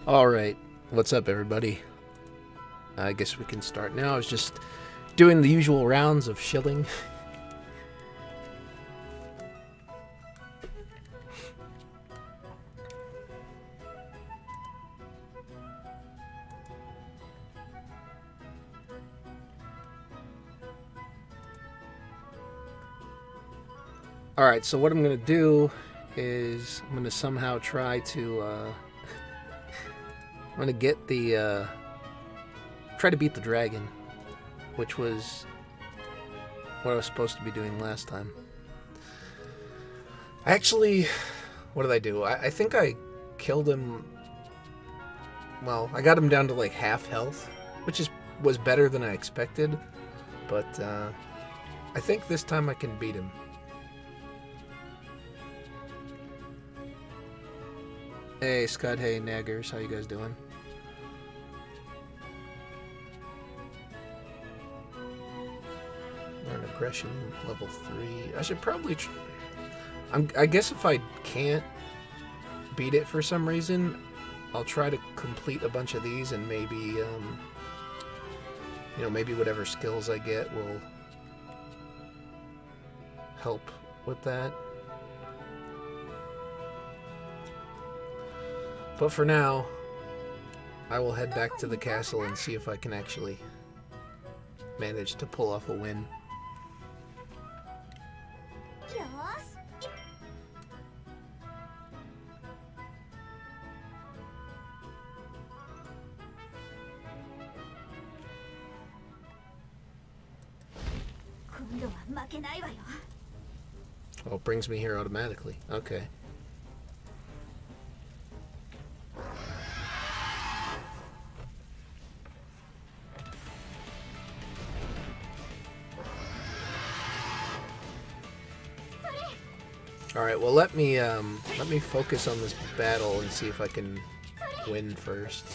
Alright, what's up everybody? I guess we can start now. I was just doing the usual rounds of shilling. Alright, so what I'm going to do is I'm going to somehow try to I'm going to get the try to beat the dragon, which was what I was supposed to be doing last time. Actually, what did I do? I think I killed him. Well, I got him down to like half health, which was better than I expected, but I think this time I can beat him. Hey Scud, hey Naggers, how you guys doing? Learn aggression, level 3. I should probably I guess if I can't beat it for some reason, I'll try to complete a bunch of these and maybe, you know, maybe whatever skills I get will help with that. But for now, I will head back to the castle and see if I can actually manage to pull off a win. Oh, it brings me here automatically. Okay. Alright, well let me focus on this battle and see if I can win first.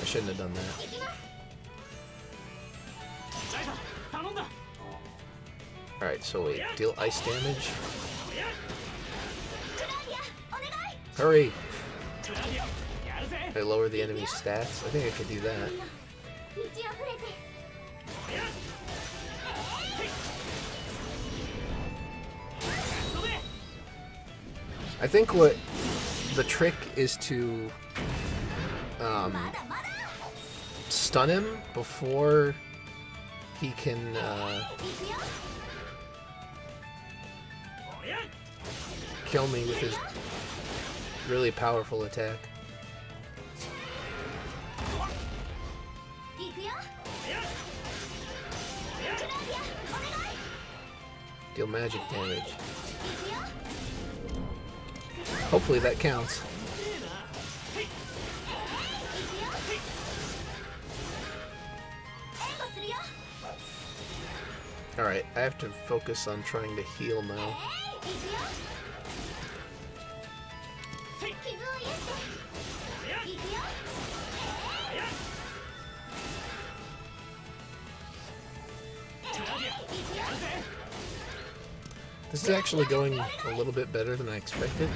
I shouldn't have done that. Alright, so wait, deal ice damage? Hurry! I lower the enemy's stats? I think I could do that. I think what the trick is to stun him before he can kill me with his really powerful attack. Deal magic damage. Hopefully that counts. Alright, I have to focus on trying to heal now. This is actually going a little bit better than I expected.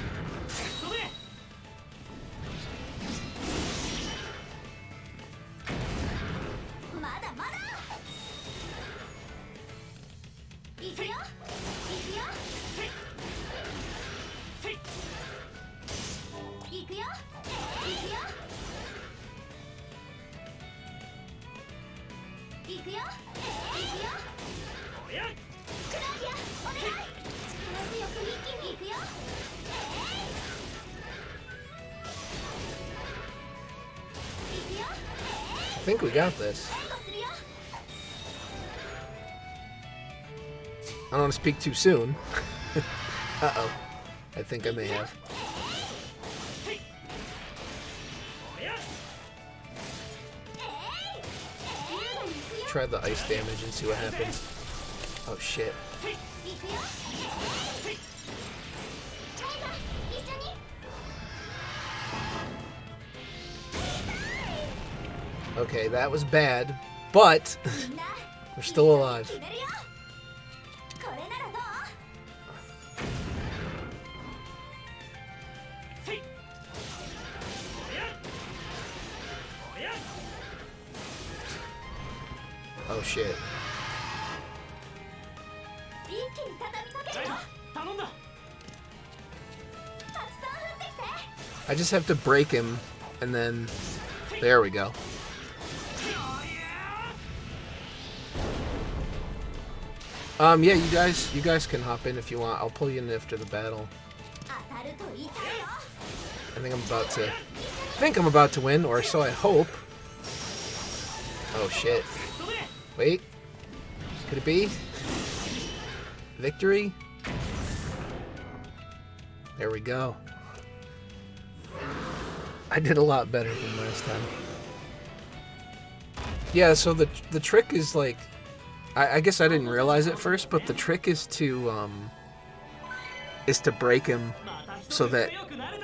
I think we got this. I don't want to speak too soon. Uh-oh. I think I may have. Try the ice damage and see what happens. Oh shit. Okay, that was bad, but we're still alive. shit. I just have to break him, and then... There we go. Yeah, you guys can hop in if you want. I'll pull you in after the battle. I think I'm about to win, or so I hope. Oh shit. Wait. Could it be? Victory? There we go. I did a lot better than last time. Yeah, so the trick is like, I guess I didn't realize it first, but the trick is to break him so that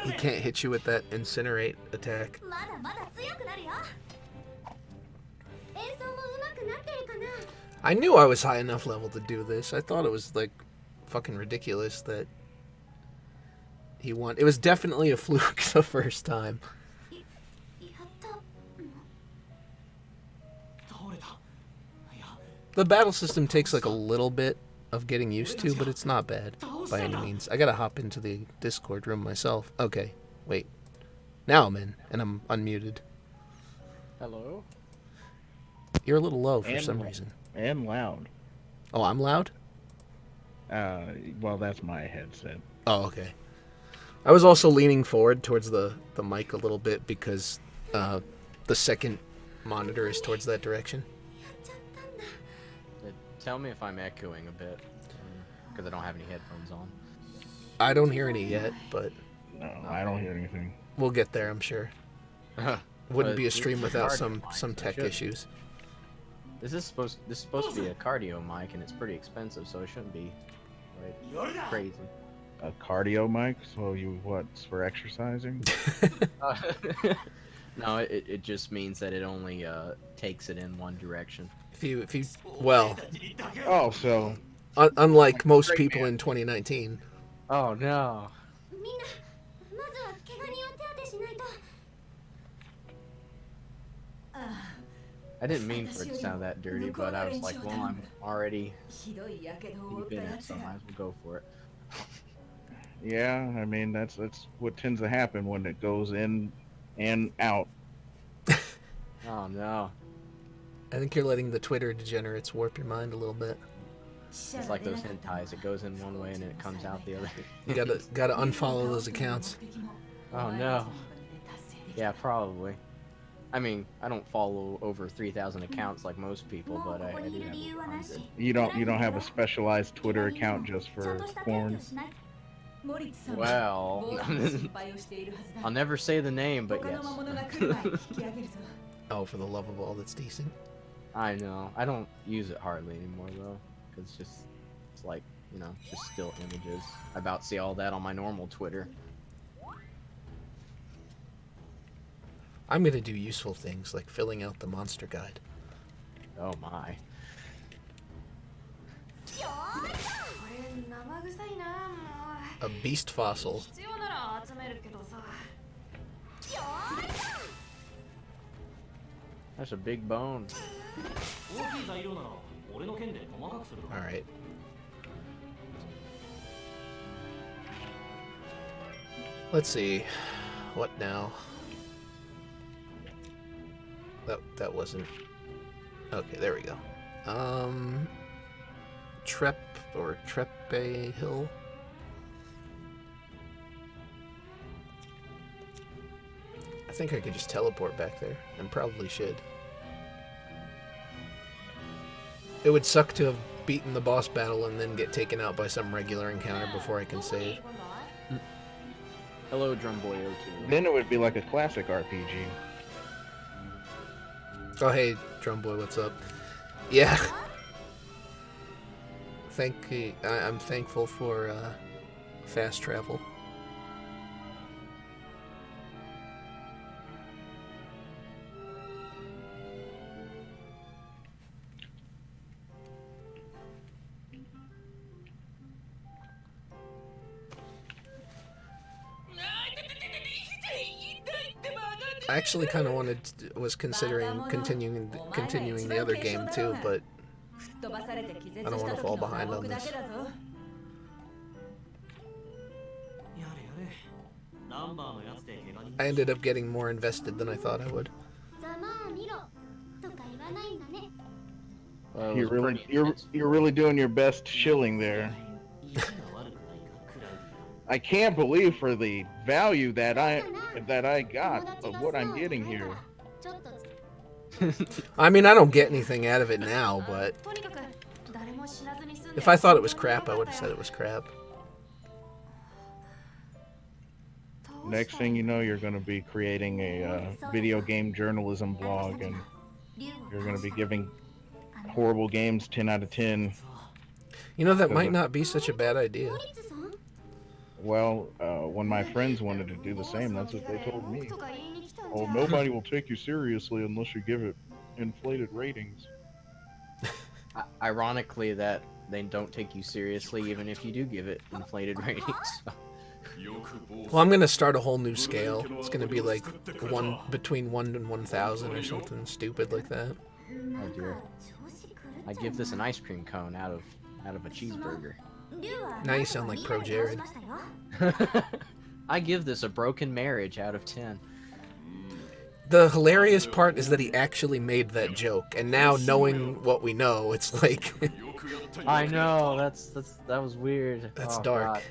he can't hit you with that incinerate attack. I knew I was high enough level to do this. I thought it was like fucking ridiculous that he won. It was definitely a fluke the first time. The battle system takes like a little bit of getting used to, but it's not bad by any means. I gotta hop into the Discord room myself. Okay, wait. Now I'm in, and I'm unmuted. Hello? You're a little low for some reason. And loud. Oh, I'm loud? Well, that's my headset. Oh, okay. I was also leaning forward towards the mic a little bit because the second monitor is towards that direction. Tell me if I'm echoing a bit, because I don't have any headphones on. I don't hear any yet, but... No, I don't hear anything. We'll get there, I'm sure. Wouldn't be a stream without some tech issues. This is supposed to be a cardio mic, and it's pretty expensive, so it shouldn't be like crazy. A cardio mic? So what's for exercising? No, it just means that it only takes it in one direction. If you well. Oh, so. Unlike most people in 2019. Oh no. I didn't mean for it to sound that dirty, but I was like, well, I'm already deep in it, so I might as well go for it. Yeah, I mean that's what tends to happen when it goes in and out. Oh no. I think you're letting the Twitter degenerates warp your mind a little bit. It's like those hentais. It goes in one way and it comes out the other. You gotta unfollow those accounts. Oh no. Yeah, probably. I mean, I don't follow over 3,000 accounts like most people, but I do have 100. You don't have a specialized Twitter account just for porn? Well, I'll never say the name, but yes. Oh, for the love of all that's decent. I know. I don't use it hardly anymore though, because it's like, you know, just still images. I about see all that on my normal Twitter. I'm gonna do useful things like filling out the monster guide. Oh my. A beast fossil. That's a big bone. Alright. Let's see. What now? That wasn't... Okay, there we go. Treppe Hill? I think I could just teleport back there, and probably should. It would suck to have beaten the boss battle and then get taken out by some regular encounter before I can save. Hello, Drumboy02. Then it would be like a classic RPG. Oh, hey, Drumboy, what's up? Yeah. I'm thankful for fast travel. I actually kind of was considering continuing the other game too, but I don't want to fall behind on this. I ended up getting more invested than I thought I would. Well, You're really doing your best shilling there. I can't believe for the value that I got of what I'm getting here. I mean, I don't get anything out of it now, but if I thought it was crap, I would have said it was crap. Next thing you know, you're going to be creating a video game journalism blog, and you're going to be giving horrible games 10 out of 10. You know, that might not be such a bad idea. Well, when my friends wanted to do the same, that's what they told me. Oh, nobody will take you seriously unless you give it inflated ratings. Ironically, that they don't take you seriously even if you do give it inflated ratings. Well, I'm going to start a whole new scale. It's going to be like between 1 and 1,000 or something stupid like that. Oh dear. I give this an ice cream cone out of a cheeseburger. Now you sound like Pro Jared. I give this a broken marriage out of 10. The hilarious part is that he actually made that joke, and now knowing what we know, it's like... I know, that was weird. That's Oh, dark. God.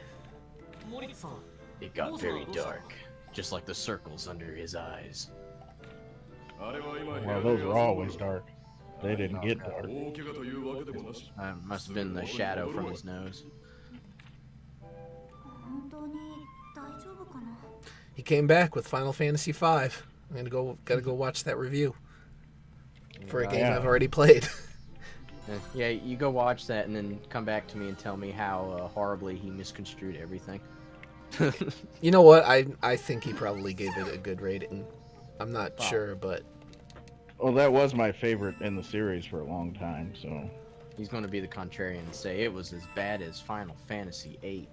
It got very dark, just like the circles under his eyes. Well, those were always dark. They didn't get dark. Must have been the shadow from his nose. He came back with Final Fantasy V. I'm gotta go watch that review for a game I've already played. Yeah, you go watch that and then come back to me and tell me how horribly he misconstrued everything. You know what? I think he probably gave it a good rating. I'm not sure, but... Well, that was my favorite in the series for a long time, so... He's going to be the contrarian and say it was as bad as Final Fantasy VIII.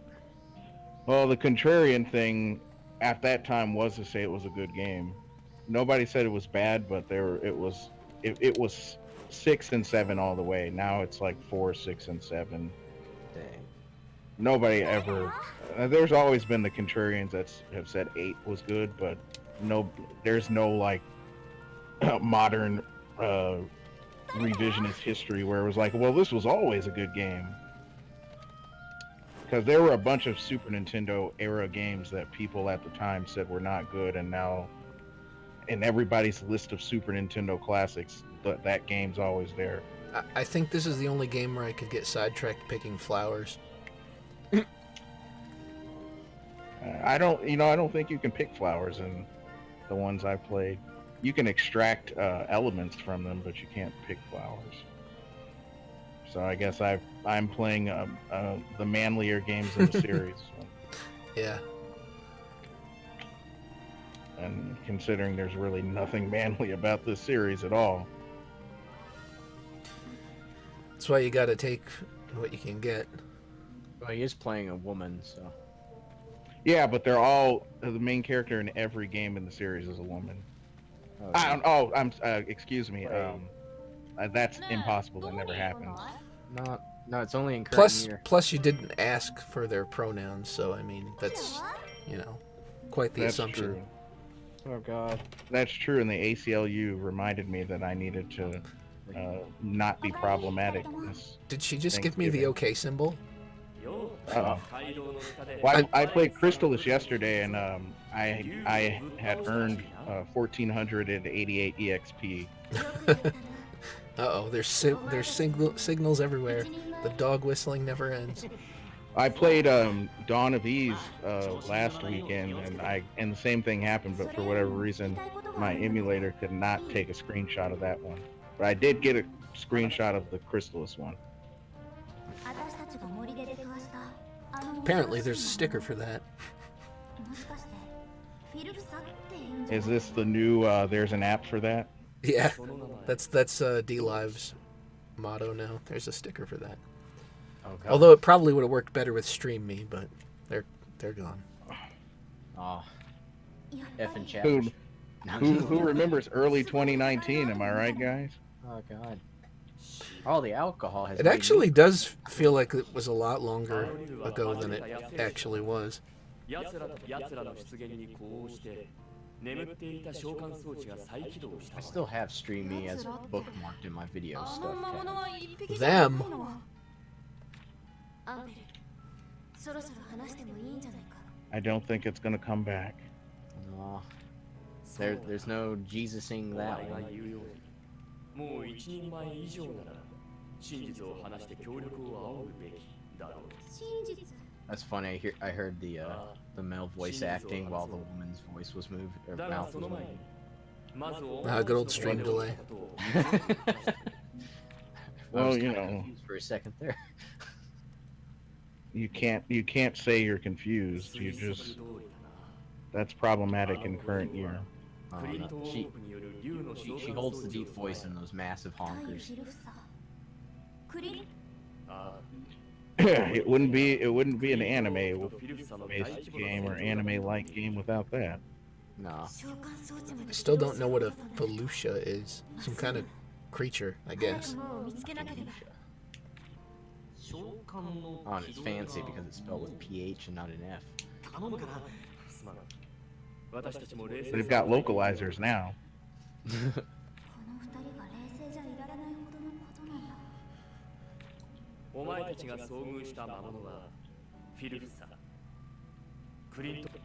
Well, the contrarian thing at that time was to say it was a good game. Nobody said it was bad, but it was 6 and 7 all the way. Now it's like 4, 6, and 7. Dang. Nobody ever... there's always been the contrarians that have said 8 was good, but there's no like modern revisionist history where it was like, well, this was always a good game. Because there were a bunch of Super Nintendo era games that people at the time said were not good, and now in everybody's list of Super Nintendo classics, that game's always there. I think this is the only game where I could get sidetracked picking flowers. I don't think you can pick flowers in the ones I played. You can extract elements from them, but you can't pick flowers. So I guess I'm playing the manlier games in the series. So. Yeah. And considering there's really nothing manly about this series at all. That's why you gotta take what you can get. Well, he is playing a woman, so... Yeah, but they're all... the main character in every game in the series is a woman. Excuse me. That's impossible. That never happens. No, it's only in current year. Plus, you didn't ask for their pronouns, so I mean, that's, quite the assumption. True. Oh God. That's true, and the ACLU reminded me that I needed to not be problematic. Did she just give me the OK symbol? Well, I played Crystallis yesterday, and I had earned 1,488 EXP. Uh-oh, there's signals everywhere. The dog whistling never ends. I played Dawn of Eve last weekend, and the same thing happened, but for whatever reason, my emulator could not take a screenshot of that one. But I did get a screenshot of the Crystallis one. Apparently, there's a sticker for that. Is this the new, there's an app for that? Yeah, that's D-Live's motto now. There's a sticker for that. Okay. Although it probably would have worked better with Stream Me, but they're gone. Oh, F and chat. Who remembers early 2019? Am I right, guys? Oh god. All the alcohol has. It made actually me- does feel like it was a lot longer ago than it actually was. 奴らの出現に呼応して眠っていた召喚装置が再起動した I の still have Streamy as bookmarked in my video あ stuff. の魔物は一匹じ Them ゃないの。アンベル、そろそろ話してもいいんじゃないか。 I don't think it's gonna come back. No. There's no Jesusing お that 前が one. 言うようにもう一人前以上なら真実を話して協力を仰ぐべきだろう 真実。 That's funny. I heard the male voice acting while the woman's voice was moved or だが mouth そ was の前に moving. まずお Ah, good old stream delay. I was Well, you kinda know. confused for a second there. You can't say you're confused. You just that's problematic in current year. Oh, no. She holds the deep voice in those massive 対 honkers. フィルフサ。クリン、 it wouldn't be an anime-based game or anime-like game without that. No. 召喚装置まで I still don't know what a Felucia is. Some kind of creature, I 早 guess. くもう見つけなければ。 召喚の Oh, and it's fancy because it's spelled with PH and not an F. 頼むからすまない私たちも冷静 They've got localizers now. この二人が冷静じゃいられないほどのことなんだ。お前たちが遭遇した魔物はフィルフサクリントク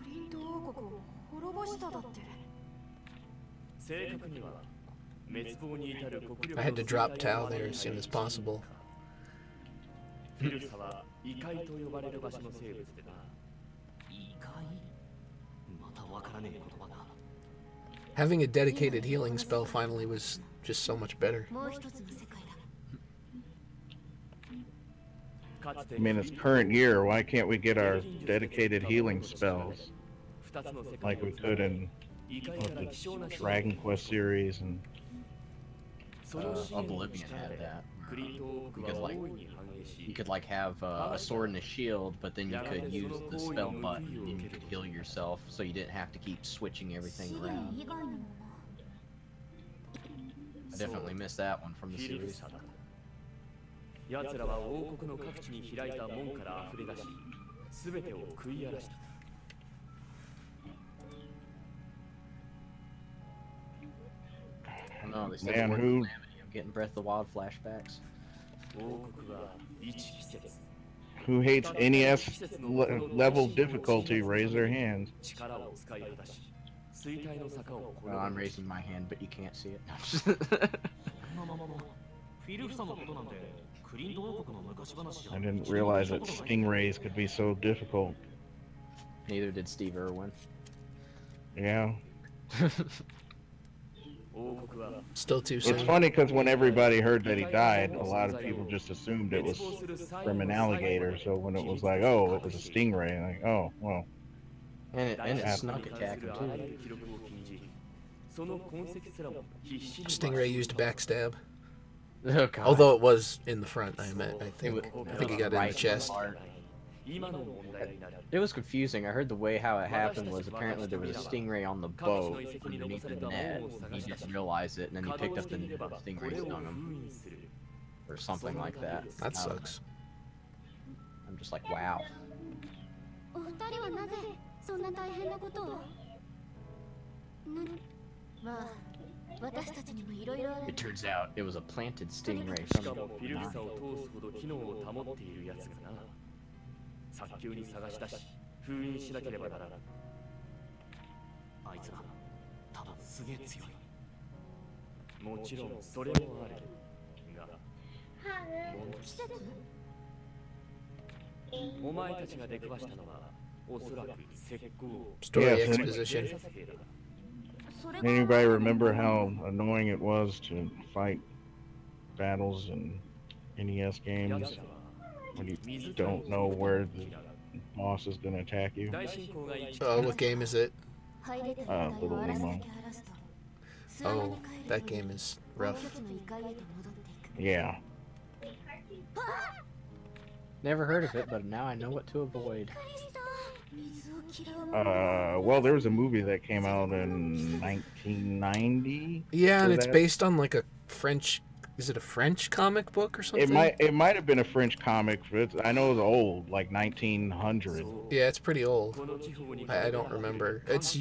リント王国を滅ぼしただって。正確には滅亡に至る国力 I had to drop Tao there as soon as possible. フィルフサは異界と呼ばれる場所の生物でな異界またわからねえ言葉だ Having a dedicated healing spell finally was just so much better. もう一つの世界だ。かつて I mean, it's current year. Why can't we get our dedicated healing spells 二つの世界 like we could in 異界 what, から希少な the Dragon Quest series and そのシーンの Oblivion had that. クリント王国は大いに繁栄し You could like have a sword and a shield, but then you could use the spell button and you could heal yourself, so you didn't have to keep switching everything 資源 around. 以外のもの。 I definitely missed that one from the フィルフ series. サだ奴らは王国の各地に開いた門から溢れ出し全てを食い荒らした Oh, no, they said Man, the word who- calamity. I'm getting Breath of the Wild flashbacks. 王国は一季節 who hates NES level difficulty? Raise their hands. 力を使い果たし衰退の坂を越 Well, I'm え raising my hand, but you can't see it. フィルフサのことなんてクリント王国の昔話じゃ I didn't realize that stingrays could be so difficult. Neither did Steve Irwin. Yeah. 王国は Still too It's soon. funny because when everybody heard that he died, a lot of people just assumed it was from an alligator. So when it was like, oh, it was a stingray, like, oh, well. And it Yeah. snuck attack him too. 記録を禁じその痕跡すらも必死に Stingray used backstab. Oh, God. Although it was in the front, I meant. I It think was- he got it in right the chest. heart. 今の問題になる It was confusing. I heard the way how it happened was apparently there was a stingray on the boat underneath the net. He didn't realize it, and then he 稼 picked 働 up して the いれば stingray これを stung him 封印する or something like that. That I don't know. sucks. I'm just like, wow. お二人はなぜそんな大変なことを。まあ、私たちにもいろいろある。 It turns out it was a planted stingray し from か the もフィルフサを通すほど機能を保っているやつがな早急に探し出し封印しなければならないあいつら多分すげえ強いもちろんそれもあるが季節お前たちが出くわしたのはおそらく石膏 Story Yeah, so- exposition. 警察兵だそれが Anybody remember how annoying it was to fight battles in NES 奴 games らは when you 水 don't know where the boss is going to attack you? 大進行が一 Oh, what game is it? 入れてる遺体を Little 荒らすだ Nemo. け荒らすと巣穴 Oh, に帰る that game is 俺 rough. たちの異界へと戻っていく Yeah. Never heard of it, but now I know what to avoid. クリスト Well, there was a movie that came out in 1990. Yeah, and for it's that. based on like a French. Is it a French comic book or something? It might have been a French comic. But I know it's old, like 1900. Yeah, it's pretty old. I don't remember. It's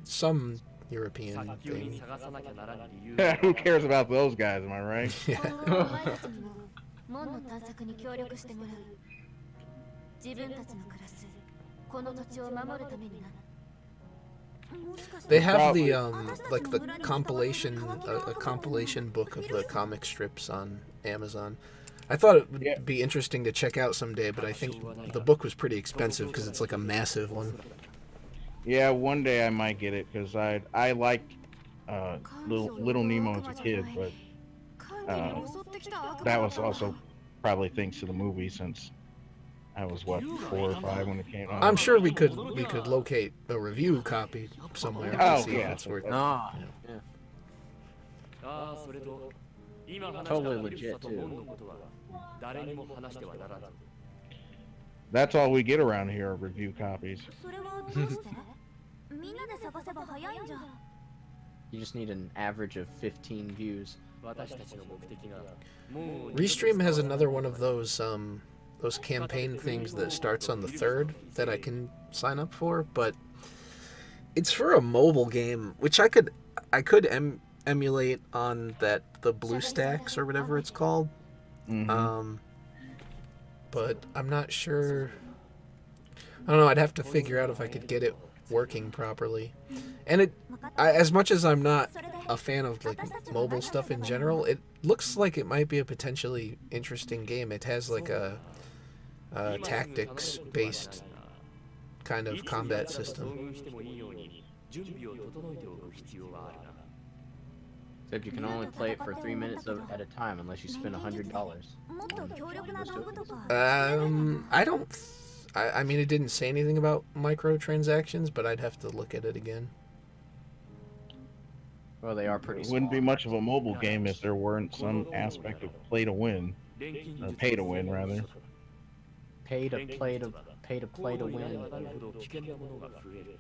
some European 早急に thing. 探さなきゃならん理由が Who cares about those guys? Am I right? Yeah. 今後お前たちにも門の探索に協力してもらう。自分たちの暮らすこの土地を守るためにな。 They have Probably. the like the compilation a compilation book of the comic strips on Amazon. I thought it would Yeah. be interesting to check out someday, but I think the book was pretty expensive because it's like a massive one. Yeah, one day I might get it because I liked Little Nemo as a kid, but that was also probably thanks to the movie since I was 4 or 5 when it came out. I'm sure we could locate a review copy somewhere. Oh, to see yeah. if it's worth it. Ah, yeah. ああそれと今話した Totally ウイルス legit, と門のことは誰にも話してはならず That's all we get around here are review copies. それはどうしてみんなで探せば早いんじゃ。 You just need an average of 15 views. 私たちの目的がもう Restream has another one of those campaign things that starts on the 3rd that I can sign up for, but it's for a mobile game, which I could emulate on the BlueStacks or whatever it's called. Mhm. But I'm not sure. I don't know. I'd have to figure out if I could get it working properly. And as much as I'm not a fan of like mobile stuff in general, it looks like it might be a potentially interesting game. It has like a tactics-based kind of combat system. 遭遇してもいいように準備を整えておく必要はあるな Except you can only play it for 3 minutes at a time unless you spend $100. もっと強力な道具とか。 I don't. I mean, it didn't say anything about microtransactions, but I'd have to look at it again. Well, they are pretty It small. wouldn't be much of a mobile game if there weren't some aspect of play to win. 錬金 Or 術 pay to win, rather. Pay to play to高度になれ win. ばなるほど危険なものが増える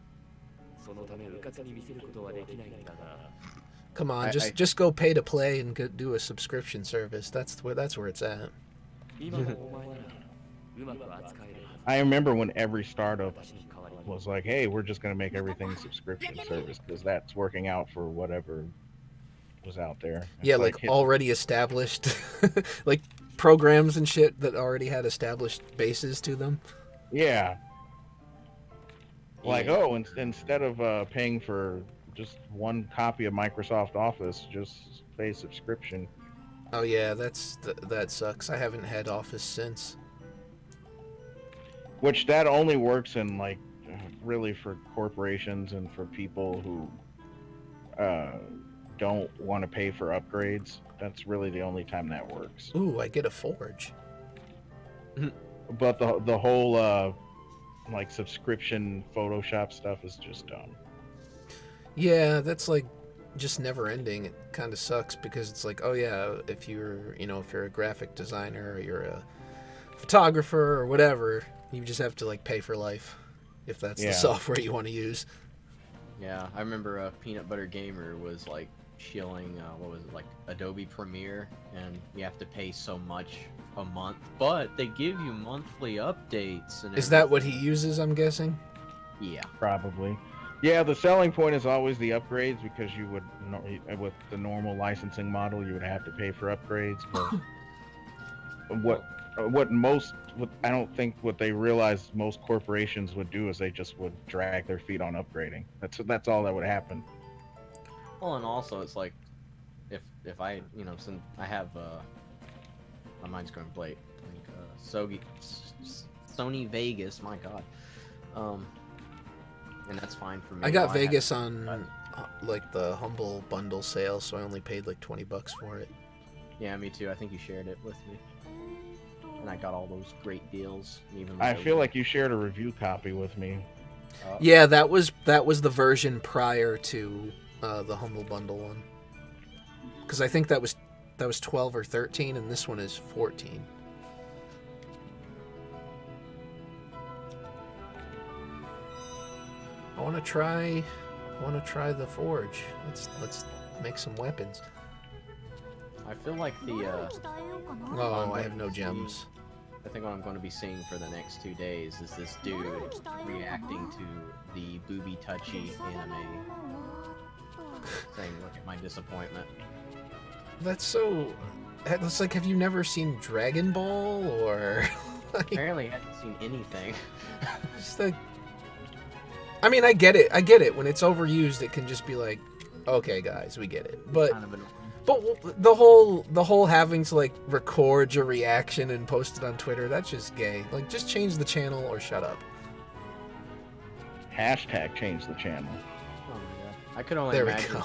そのため迂闊に見せることはできないんだが Come on, I- just go pay to play and do a subscription service. That's where it's at. 今のお前ならうまく扱えるはず I remember when every startup 私の代わりに was like, "Hey, we're just gonna make everything subscription service because that's working out for whatever was out there." It's Yeah, like hit- already established, like programs and shit that already had established bases to them. Yeah. Like, Yeah. oh, instead of paying for just one copy of Microsoft Office, just pay subscription. Oh yeah, that sucks. I haven't had Office since. Which that only works in like really for corporations and for people who don't want to pay for upgrades. That's really the only time that works. Ooh, I get a Forge. But the whole like subscription Photoshop stuff is just dumb. Yeah, that's like just never ending. It kind of sucks because it's like, oh yeah, if you're a graphic designer or you're a photographer or whatever, you just have to like pay for life if that's Yeah. the software you want to use. Yeah, I remember Peanut Butter Gamer was like shilling, what was it, like Adobe Premiere, and you have to pay so much a month, but they give you monthly updates. And Is that what he everything. uses, I'm guessing? Yeah. Probably. Yeah, the selling point is always the upgrades because you would, with the normal licensing model, you would have to pay for upgrades. But I don't think what they realize most corporations would do is they just would drag their feet on upgrading. That's all that would happen. Well, and also it's like, if I, since I have, my mind's going blank. Sony Vegas, my god. And that's fine for me. I got Well, Vegas on like the Humble Bundle sale, so I only paid like $20 for it. Yeah, me too. I think you shared it with me, and I got all those great deals. Even I though- feel like you shared a review copy with me. Yeah, that was the version prior to the Humble Bundle one. Because I think that was 12 or 13, and this one is 14. I want to try the forge. Let's make some weapons. I feel like the どれを鍛えようかな Oh, I have no gems. I think what I'm going to be seeing for the next 2 days is this dude reacting to the booby touchy 良さげな anime, ものは saying, "Look at my disappointment." That's so. It's like, have you never seen Dragon Ball or? Like, Apparently, I haven't seen anything. just like. I mean, I get it. When it's overused, it can just be like, okay, guys, we get it. But Kind of annoying. the whole having to like record your reaction and post it on Twitter, that's just gay. Like, just change the channel or shut up. Hashtag change the channel. Oh my god! I could only There we imagine go.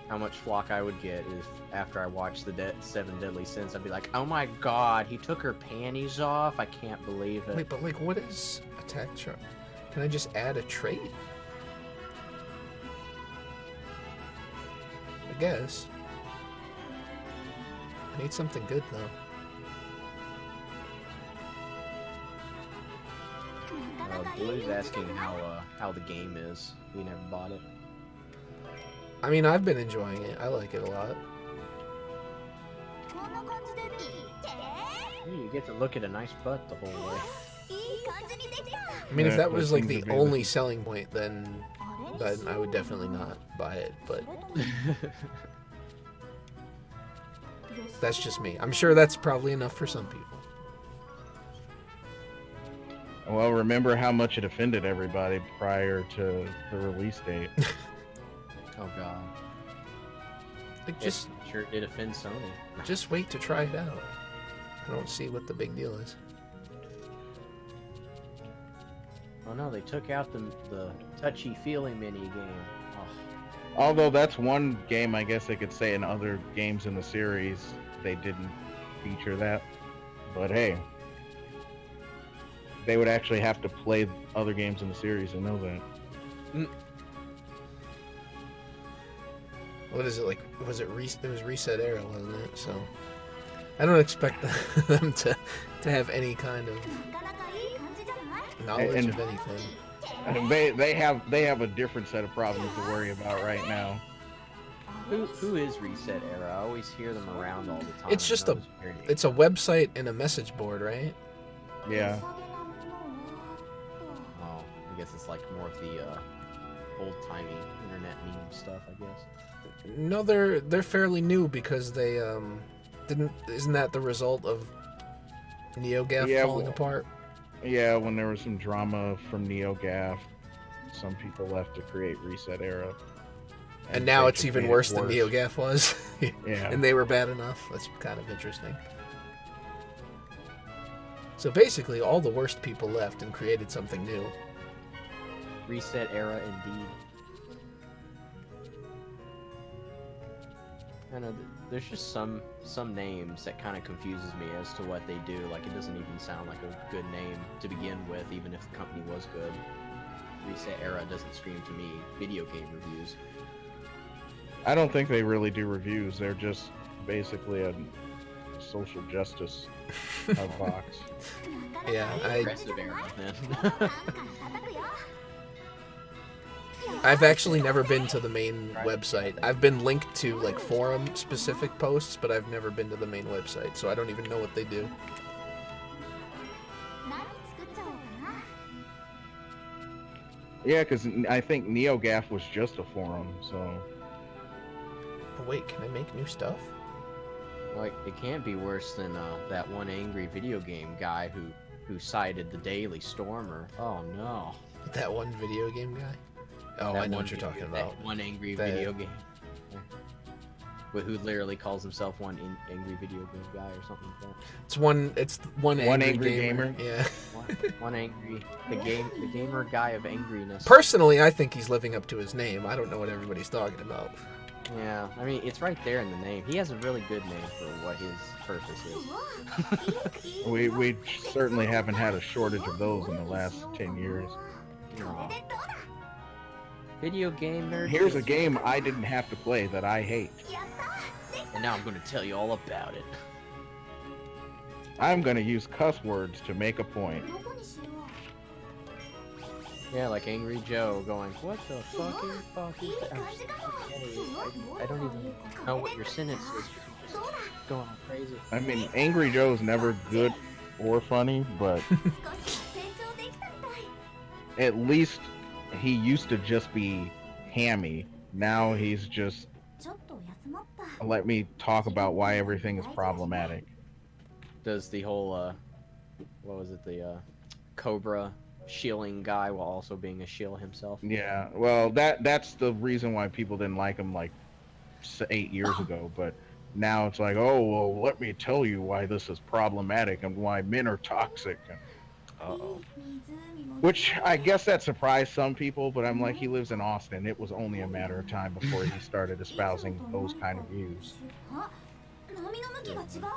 how much flock I would get if after I watched the 7 Deadly Sins, I'd be like, "Oh my god, he took her panties off! I can't believe it." Wait, but like, what is attack chart? Can I just add a trait? I guess. I need something good though. Blue's asking how the game is. We never bought it. I mean, I've been enjoying it. I like it a lot. こんな感じでいいって Ooh, you get to look at a nice butt the whole way. いい感じにできた I mean, if Yeah, that was like the seems to be only the- selling point, then I would definitely not buy it. But that's just me. I'm sure that's probably enough for some people. Well, remember how much it offended everybody prior to the release date. Oh god. Like, just Sure did offend Sony. just wait to try it out. I don't see what the big deal is. Oh no, they took out the touchy-feely mini game. Oh, Although that's one game, I guess they could say in other games in the series they didn't feature that. But hey, they would actually have to play other games in the series and know that. What is it like? It was Reset Era, wasn't it? So I don't expect them to have any kind of なかなかいい感じじゃない knowledge And- of anything. And they have a different set of problems to worry about right now. who is Reset Era? I always hear them around all the time. It's just and I was very- It's a website and a message board, right? Yeah. 良さげなものは Oh, I guess it's like more of the old-timey internet meme stuff, I guess. No, they're fairly new because they isn't that the result of NeoGAF Yeah, falling well- apart? Yeah, when there was some drama from NeoGAF, some people left to create Reset Era. And now they it's just even made it worse than NeoGAF was. Yeah. And they were bad enough. That's kind of interesting. So basically, all the worst people left and created something new. Reset Era indeed. I know there's just some names that kind of confuses me as to what they do. Like, it doesn't even sound like a good name to begin with, even if the company was good. Reset Era doesn't scream to me video game reviews. I don't think they really do reviews. They're just basically a social justice box. Yeah, Aggressive Era, then. なんか叩くよ I've actually never been to the main website. I've been linked to like forum-specific posts, but I've never been to the main website, so I don't even know what they do. 何作っちゃおうかな Yeah, because I think NeoGAF was just a forum, so Oh, wait, can I make new stuff? Like, it can't be worse than that one angry video game guy who cited the Daily Stormer. Oh no. That one video game guy? Oh, That I know one what you're video- talking about. That one angry That- video game. Who literally calls himself one angry video game guy or something like that. It's one angry gamer. Yeah. One angry, the gamer guy of angriness. Personally, I think he's living up to his name. I don't know what everybody's talking about. Yeah, I mean, it's right there in the name. He has a really good name for what his purpose is. we certainly haven't had a shortage of those in the last 10 years. Aw. Video game nerd. Here's a game I didn't have to play that I hate. And now I'm going to tell you all about it. I'm gonna use cuss words to make a point. どこにしよ Yeah, like Angry Joe going, what the fuck is fucking... I don't even know what your sentence is. You're just going crazy. I mean, Angry Joe's never good or funny, but 少しは成長できたみたい。 at least he used to just be hammy. Now he's just ちょっと休まった。 let me talk about why everything is problematic. Does the whole, what was it, the, Cobra shilling guy while also being a shill himself? Yeah, well, that's the reason why people didn't like him like 8 years ago, but now it's like, oh, well, let me tell you why this is problematic and why men are toxic. And, いい湖も which I guess that surprised some people, but I'm like, he lives in Austin. It was only a matter of time before he started espousing those kind of views. あ、波の向きが違う。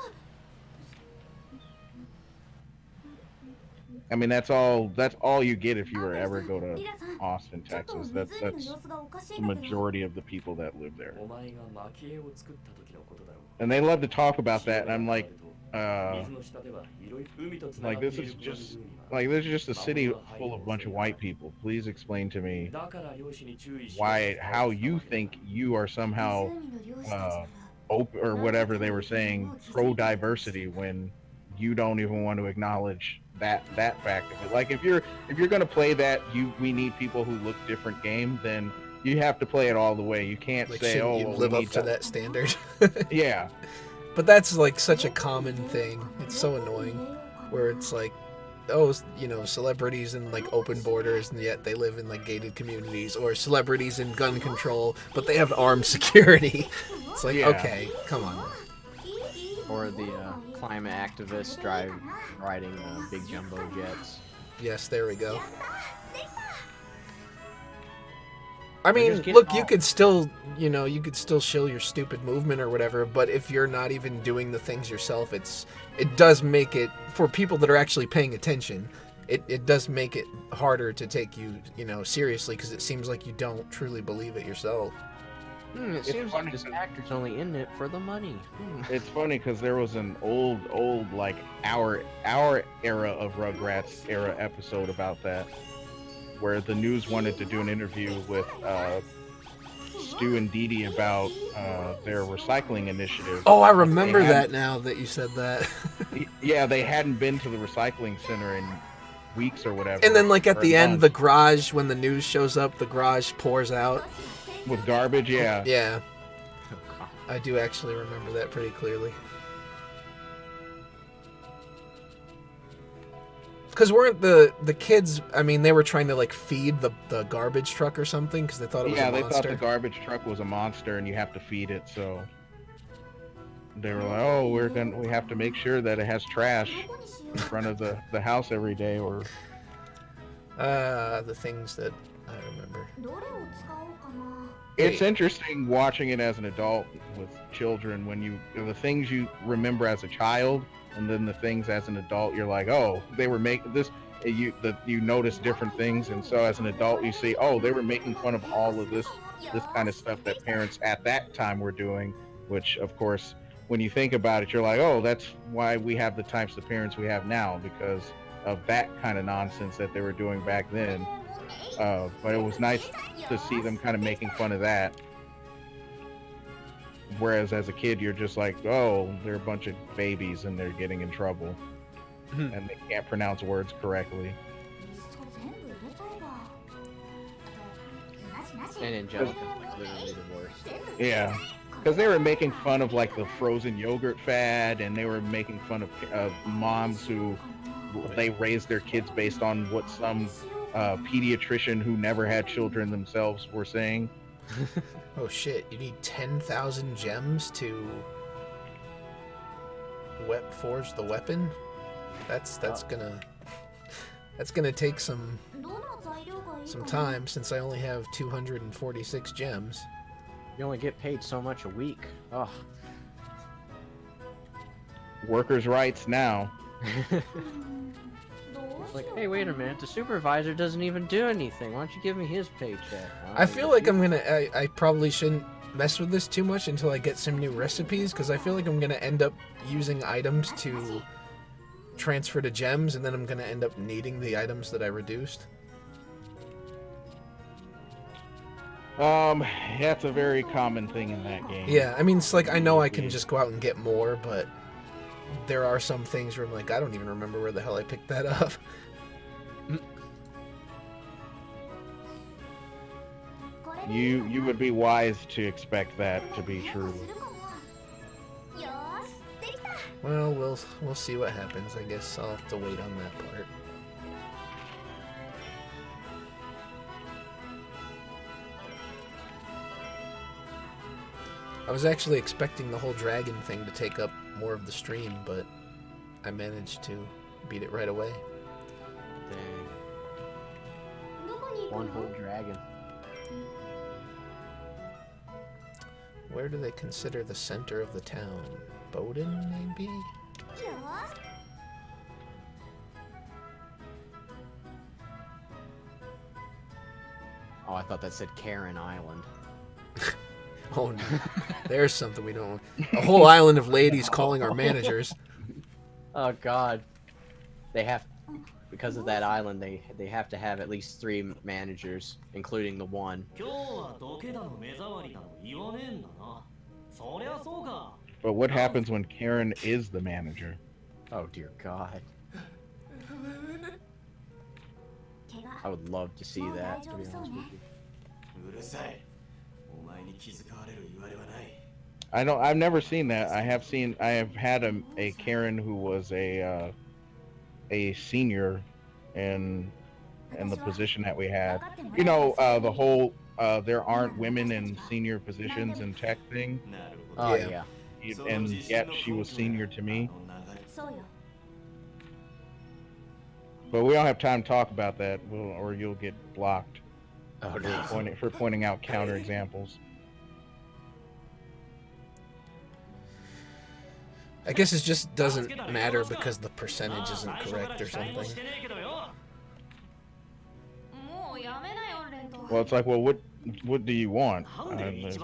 I mean, that's all you get if you were アンデル ever さん go to リラさん、 Austin, ちょっと Texas. 湖 That's の様子がおかし the いんだけど。 majority of the people that live there. お前が蒔絵を作った時のことだろう。 And they love to talk about that, and I'm like, 水の下ではいろいろ海とつなが like ってい this る is この just 湖は like this is just a city full of a bunch of white people. Please explain to me だから漁師に注意しろ why how you think you are somehow 湖の漁師たちなら open or whatever they were saying pro diversity when you don't even want to acknowledge that fact of it. Like if you're gonna play that we need people who look different game, then you have to play it all the way. You can't Like, say, shouldn't oh, you well, live we up need to that standard? Yeah. But that's like such a common thing. It's so annoying. Where it's like, oh, you know, celebrities in like open borders, and yet they live in like gated communities, or celebrities in gun control, but they have armed security. It's like, Yeah. okay, come on. Or the, climate activists riding, big jumbo jets. Yes, there we go. I mean, just get look, you off. could still, you know, you could still show your stupid movement or whatever, but if you're not even doing the things yourself, it does make it, for people that are actually paying attention, it does make it harder to take you, you know, seriously, because it seems like you don't truly believe it yourself. It It's seems funny like this because- actor's only in it for the money. It's funny because there was an old like our era of Rugrats era episode about that, where the news wanted to do an interview with Stu and Dee Dee about their recycling initiative. Oh, I remember They had- that now that you said that. Yeah, they hadn't been to the recycling center in weeks or whatever. And then, like, at or the end, months. the garage, when the news shows up, the garage pours out. with garbage, yeah. Yeah, Oh, God. I do actually remember that pretty clearly. Because weren't the kids, I mean, they were trying to, like, feed the garbage truck or something because they thought it was Yeah, a they monster. thought the garbage truck was a monster and you have to feed it, so they were like, "Oh, we have to make sure that it has trash in front of the house every day," or The things that I remember. どれを使おうかな。 it's interesting watching it as an adult with children when the things you remember as a child and then the things as an adult you're like, oh, they were making this, you notice different things, and so as an adult you see, oh, they were making fun of all of this kind of stuff that parents at that time were doing, which of course when you think about it you're like, oh, that's why we have the types of parents we have now, because of that kind of nonsense that they were doing back then. But it was nice to see them kind of making fun of that. Whereas as a kid, you're just like, oh, they're a bunch of babies and they're getting in trouble. And they can't pronounce words correctly. そう全部入れちゃえば。なしなし。 And Angelica's like literally the worst. Yeah. Because they were making fun of like the frozen yogurt fad, and they were making fun of moms who they raised their kids based on what some pediatrician who never had children themselves were saying. Oh shit, you need 10,000 gems to forge the weapon? That's gonna take some どの材料がいいかな。 time since I only have 246 gems. You only get paid so much a week. Oh. Workers' rights now. どう It's し like, よう hey, wait a minute. The supervisor doesn't even do anything. Why don't you give me his paycheck? I feel like I probably shouldn't mess with this too much until I get some new recipes, because I feel like I'm gonna end up using items to transfer to gems, and then I'm gonna end up needing the items that I reduced. That's a very common thing in that game. Yeah, I mean, it's like, I know I can just go out and get more, but there are some things where I'm like, I don't even remember where the hell I picked that up. You would be wise to expect that to be true. Well, we'll see what happens. I guess I'll have to wait on that part. I was actually expecting the whole dragon thing to take up more of the stream, but I managed to beat it right away. Dang. One whole dragon. Where do they consider the center of the town? Bowden, maybe? Oh, I thought that said Karen Island. Oh, no. There's something we don't... A whole island of ladies calling our managers. Oh God, they have, because of that island, they have to have at least 3 managers, including the one. But what happens when Karen is the manager? Oh dear God. I would love to see that, to be honest with you. I've never seen that. I have had a Karen who was a senior in the position that we had. You know, the whole there aren't women in senior positions in tech thing. Oh Yeah. yeah. And yet she was senior to me. But we don't have time to talk about that, or you'll get blocked Oh no. for pointing out counterexamples. I guess it just doesn't matter because the percentage isn't correct or something. Well, it's like, well, what do you want?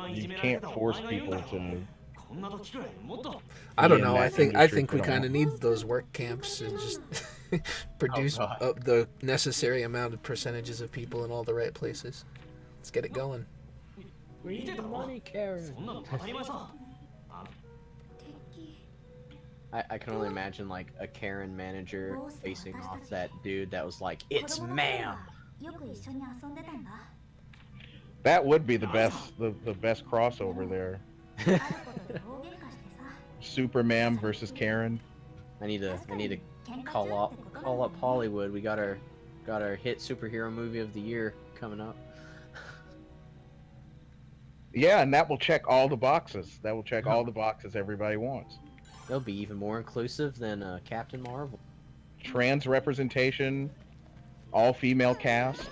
You can't force people to. I don't in know. that I think industry we for kind all. of need those work camps to just produce God. the necessary amount of percentages of people in all the right places. Let's get it going. We need the money, Karen. I can only imagine like a Karen manager facing off that dude that was like, "It's ma'am." That would be the best crossover there. Superman versus Karen. I need to call up Hollywood. We got our hit superhero movie of the year coming up. Yeah, and that will check all the boxes. That will check all the boxes everybody wants. They'll be even more inclusive than Captain Marvel. Trans representation, all female cast.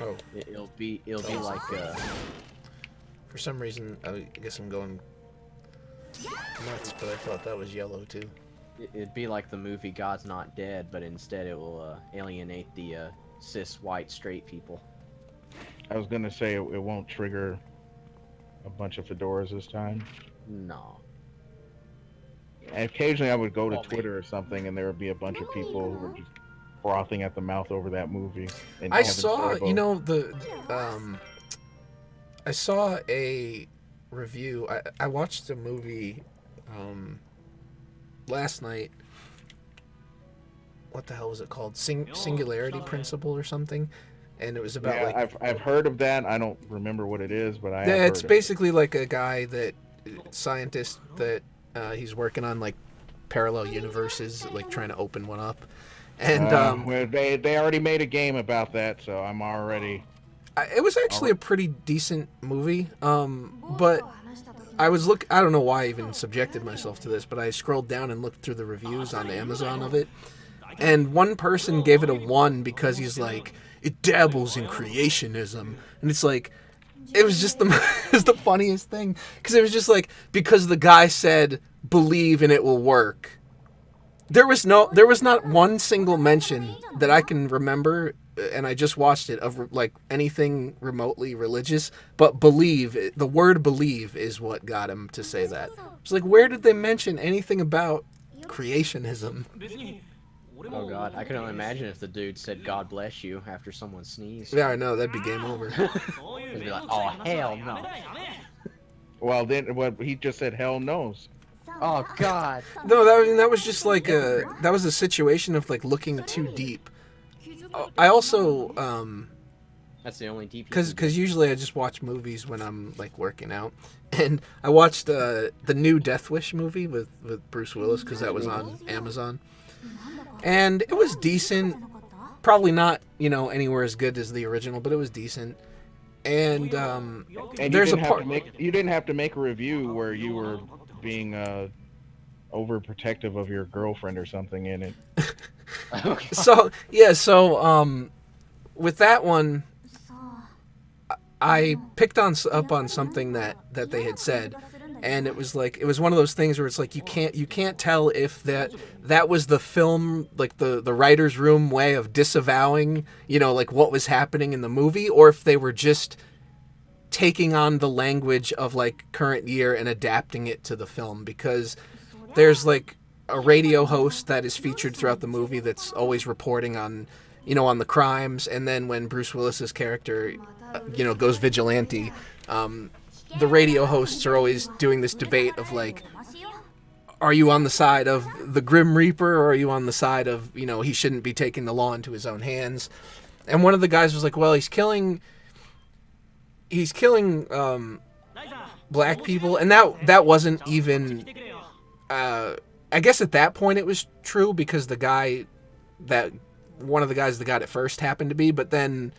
Oh, It'll be like for some reason, I guess I'm going nuts, but I thought that was yellow too. it'd be like the movie God's Not Dead, but instead it will alienate the cis white straight people. I was gonna say it won't trigger a bunch of fedoras this time. No. And occasionally I would go to Oh, Twitter or something, and there would be a bunch of people who were just frothing at the mouth over that movie. And I having saw, turbo. you know, I saw a review. I watched a movie last night. What the hell was it called? Singularity Principle or something? And it was about Yeah, I've heard of that. I don't remember what it is, but I have yeah, it's heard of it. basically like a guy scientist that he's working on like parallel universes, like trying to open one up. And well, they already made a game about that, so I'm already. it was actually a pretty decent movie. But I don't know why I even subjected myself to this, but I scrolled down and looked through the reviews on Amazon of it. And one person gave it a 1 because he's like, it dabbles in creationism. And it's like, it was just it was the funniest thing. Because it was just like, because the guy said, believe and it will work. There was not one single mention that I can remember, and I just watched it, of like anything remotely religious, but the word believe is what got him to say that. It's like, where did they mention anything about creationism? Oh god, I can only imagine if the dude said "God bless you" after someone sneezed. Yeah, I know, that'd be game over. It'd be like, oh hell no. Well, then what he just said, hell knows. Oh god. No, that was just like that was a situation of like looking too deep. I also That's the only DP. because usually I just watch movies when I'm like working out, and I watched the new Death Wish movie with Bruce Willis because that was on Amazon, and it was decent. Probably not anywhere as good as the original, but it was decent. And there's a part you didn't have to make a review where you were being overprotective of your girlfriend or something in it. So with that one, I picked up on something that they had said, and it was one of those things where it's like you can't tell if that was the film, like the writer's room way of disavowing like what was happening in the movie, or if they were just taking on the language of like current year and adapting it to the film, because there's like a radio host that is featured throughout the movie that's always reporting on on the crimes, and then when Bruce Willis's character goes vigilante, the radio hosts are always doing this debate of like, are you on the side of the Grim Reaper, or are you on the side of he shouldn't be taking the law into his own hands? And one of the guys was like, well, he's killing black people, and that wasn't even I guess at that point it was true, because one of the guys that got it first happened to be, but then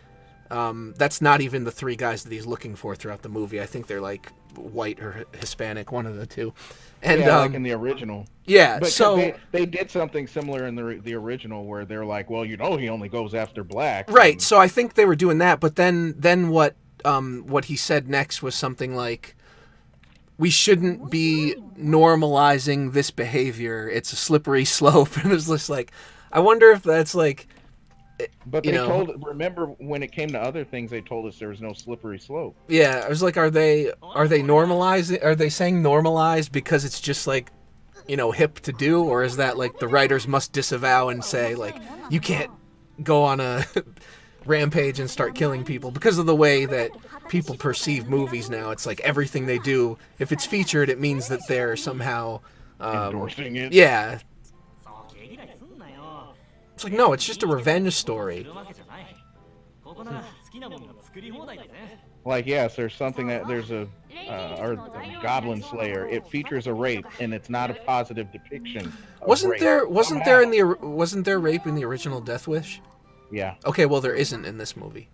that's not even the three guys that he's looking for throughout the movie. I think they're like white or Hispanic, one of the two. And like in the original. Yeah, but so they did something similar in the original where they're like, well, he only goes after blacks. Right. So I think they were doing that, but then what he said next was something like, we shouldn't be normalizing this behavior. It's a slippery slope. And it was just like, I wonder if that's like, but they remember when it came to other things, they told us there was no slippery slope. Yeah, I was like, are they normalizing? Are they saying normalized because it's just like, hip to do, or is that like the writers must disavow and say like, you can't go on a rampage and start killing people because of the way that people perceive movies now? It's like everything they do, if it's featured, it means that they're somehow endorsing it. Yeah. It's like, no, it's just a revenge story. Like, yes, there's something that there's a Goblin Slayer. It features a rape, and it's not a positive depiction. Wasn't there rape in the original Death Wish? Yeah. Okay, well, there isn't in this movie.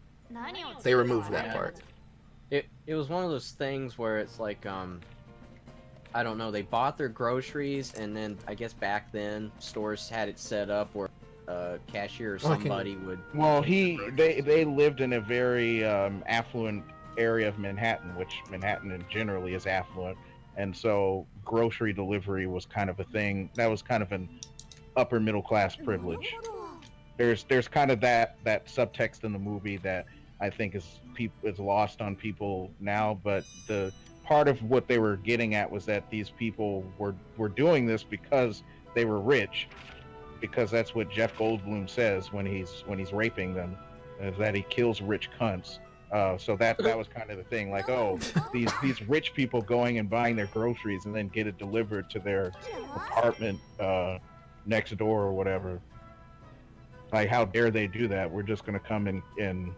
They removed that part. It was one of those things where it's like, I don't know, they bought their groceries, and then I guess back then stores had it set up where a cashier or somebody would. Well, they lived in a very affluent area of Manhattan, which Manhattan generally is affluent, and so grocery delivery was kind of a thing. That was kind of an upper middle class privilege. There's kind of that subtext in the movie that I think is lost on people now, but the part of what they were getting at was that these people were doing this because they were rich, because that's what Jeff Goldblum says when he's raping them, is that he kills rich cunts. So that was kind of the thing, like, oh, these rich people going and buying their groceries and then get it delivered to their apartment next door or whatever. Like, how dare they do that? We're just going to come and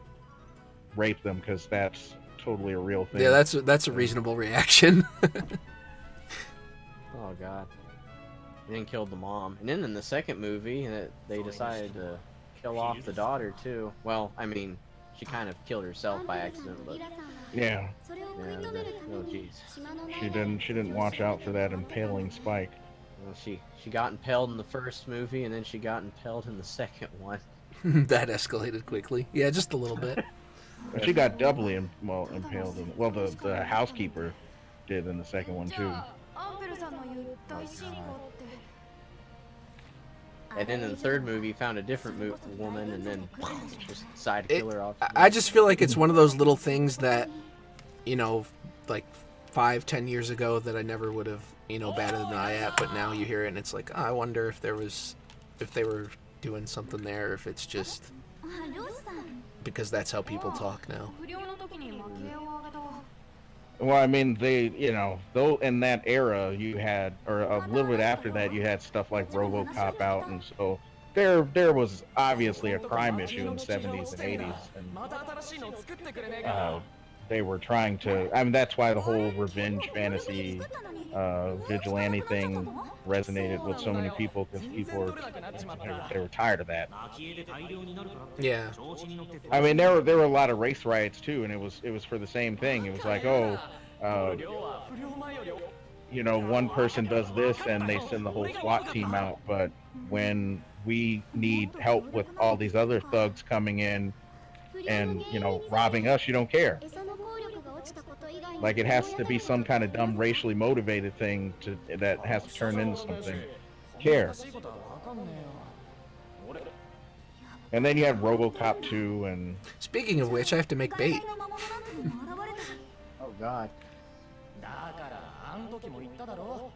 rape them because that's totally a real thing. Yeah, that's a reasonable reaction. Oh god. And then killed the mom. And then in the second movie, they decided to kill off the daughter too. Well, I mean, she kind of killed herself by accident, but yeah. Oh jeez. She didn't watch out for that impaling spike. Well, she got impaled in the first movie, and then she got impaled in the second one. That escalated quickly. Yeah, just a little bit. She got doubly impaled. The housekeeper did in the second one too. And then in the third movie, he found a different woman, and then just decided to kill her off. I just feel like it's one of those little things that, like 5-10 years ago that I never would have, batted an eye at, but now you hear it and it's like, oh, I wonder if they were doing something there, or if it's just 漁師さん because that's how people talk now. 不良の時に負けをあげた Well, I mean, they, though in that era you had, or a little bit after that, you had stuff like RoboCop out, and so there was obviously a crime issue in the 70s and 80s, and they were trying to. I mean, that's why the whole revenge fantasy, vigilante thing resonated with so many people, because people were they were tired of that. Yeah. I mean, there were a lot of race riots too, and it was for the same thing. It was like, one person does this and they send the whole SWAT team out, but when we need help with all these other thugs coming in and robbing us, you don't care. 餌の効力が落ちたこと以外に Like, it has to be some kind of dumb racially motivated thing that has to turn into something. Care. And then you have RoboCop 2 and Speaking of which, I have to make bait. 大体の魔物なんても現れた Oh God. だからあの時も言っただろ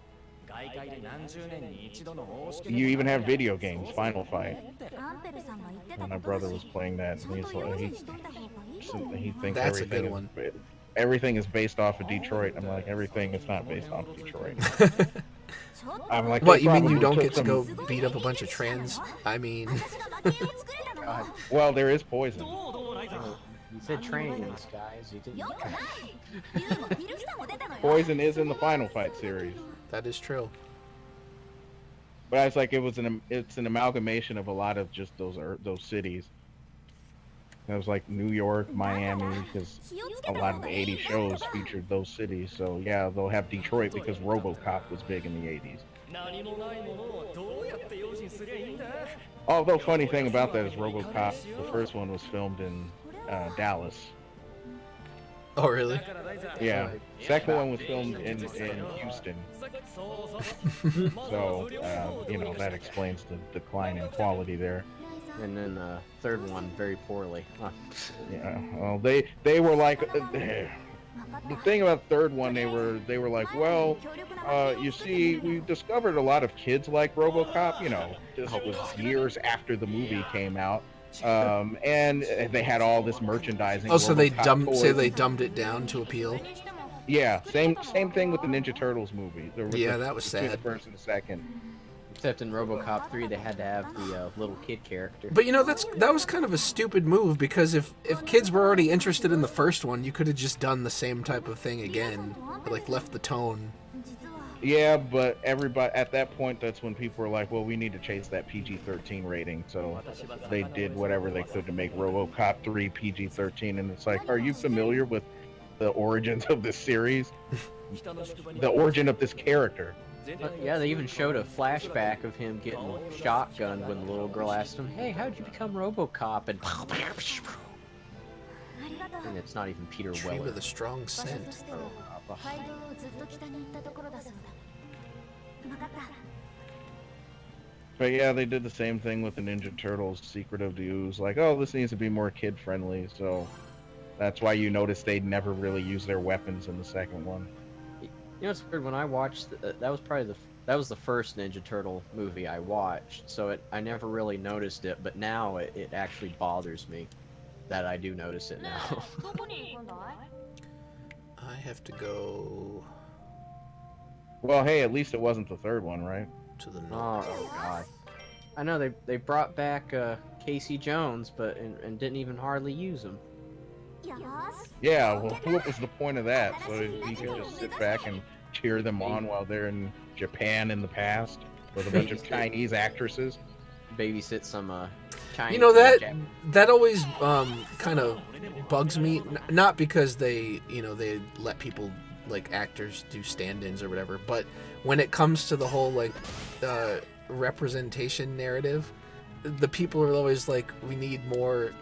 外界で何十年に一度の大しけ you even have video games, Final Fight. アンペルさんが言ってた And my ことだ brother was し playing that, ちゃ and んと用心しといた方がいいと思う he thinks That's a good everything is based off of Detroit. I'm like, everything is not based off Detroit. ちょっと I'm like, What, they you mean you probably don't took get to some- go beat up a bunch of trans? I mean, 私が馬蹄を作れたのは Well, there is poison. どうどうライザー You said trains, guys. You didn't. よくないユウもフィルシさんも出たのよ Poison is in the Final Fight series, that is true. but I was like, it's an amalgamation of a lot of just those cities. It was like New York, Miami, because 気をつ a けた lot 方 of が the いい '80s shows featured those cities. So yeah, they'll have Detroit because RoboCop was big in the '80s. 何もないものをどうやって用心すりゃいいんだ Although funny thing about that is RoboCop, the first one was filmed in Dallas. Oh, really? だからライザー Yeah, second one was filmed in Houston. そうそう So that explains the decline in quality there. And then the third one very poorly. Huh. Yeah, well, they were like, the thing about the third one, they were like, well, you see, we discovered a lot of kids like RoboCop. This was years after the movie came out, and they had all this merchandising. Oh, so they RoboCop toys. they dumbed it down to appeal. Yeah, same thing with the Ninja Turtles movie. There was Yeah, that was between sad. The first and the second. Except in RoboCop 3, they had to have the little kid character. But that was kind of a stupid move, because if kids were already interested in the first one, you could have just done the same type of thing again, or like left the tone. 実は Yeah, but everybody at that point, that's when people were like, well, we need to chase that PG-13 rating. So they did whatever they could to make RoboCop 3 PG-13. And it's like, are you familiar with the origins of this series? The origin of this character? Yeah, they even showed a flashback of him getting shotgunned when the little girl asked him, "Hey, how'd you become RoboCop?" And ありがとう it's not even Peter Dream Weller. of the strong 場所と scent. しては街道をずっと北に行ったところだそうだ分かった But yeah, they did the same thing with the Ninja Turtles Secret of the Ooze. Like, oh, this needs to be more kid-friendly. So that's why you notice they never really use their weapons in the second one. You know, it's weird. When I watched, that was probably that was the first Ninja Turtle movie I watched, so I never really noticed it. But now it actually bothers me that I do notice it ね now. えどこに行くんだい I have to go Well, hey, at least it wasn't the third one, right? to the north. Oh God! I know they brought back Casey Jones, but and didn't even hardly use him. よーし Yeah, well, what was the point of that? So you could just sit back and cheer them on while they're in Japan in the past with a bunch of Chinese actresses. Babysit some Chinese. You know, that always kind of bugs me. Not because they let people, like, actors do stand-ins or whatever, but when it comes to the whole, like, representation narrative, the people are always like, we need more,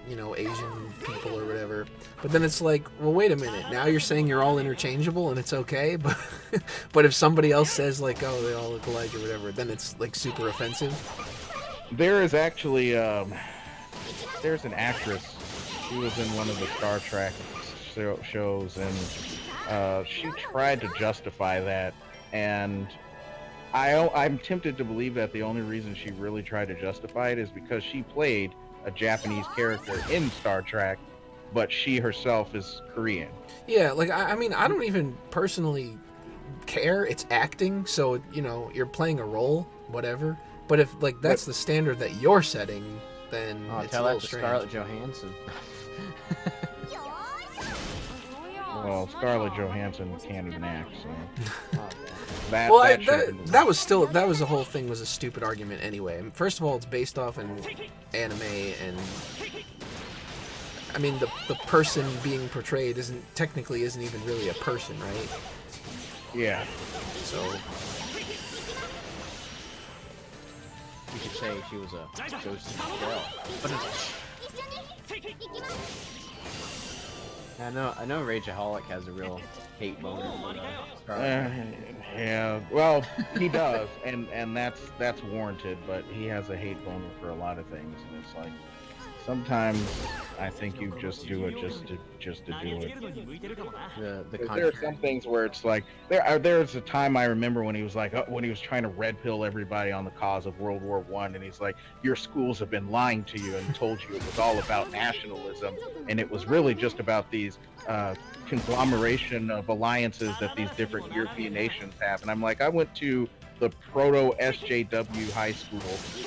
Asian people or whatever. But then it's like, well, wait a minute. Now you're saying you're all interchangeable and it's okay, but but if somebody else says, like, oh, they all look alike or whatever, then it's, like, super offensive. There is actually, there's an actress. She was in one of the Star Trek shows, and she tried to justify that, and I'm tempted to believe that the only reason she really tried to justify it is because she played a Japanese character in Star Trek, but she herself is Korean. Yeah, like I mean, I don't even personally care. It's acting, so you know you're playing a role, whatever. But if like that's the standard that you're setting, then it's tell a that little to strange. Scarlett Johansson. Well, Scarlett Johansson can't even act, so Oh, that Well, that, should've been- that was still the whole thing was a stupid argument anyway. First of all, it's based off an anime, and I mean the person being portrayed isn't even really a person, right? yeah. So you could say she was a ghost in the shell. But I know Rageaholic has a real hate boner for Scarlett. Yeah, well, he does, and that's warranted. But he has a hate boner for a lot of things, and it's like sometimes I think you just do it just to do it. The There are some things where it's like there's a time I remember when he was like when he was trying to red pill everybody on the cause of World War I, and he's like, your schools have been lying to you and told you it was all about nationalism, and it was really just about these conglomeration of alliances that these different European nations have. And I'm like, I went to the proto SJW high school,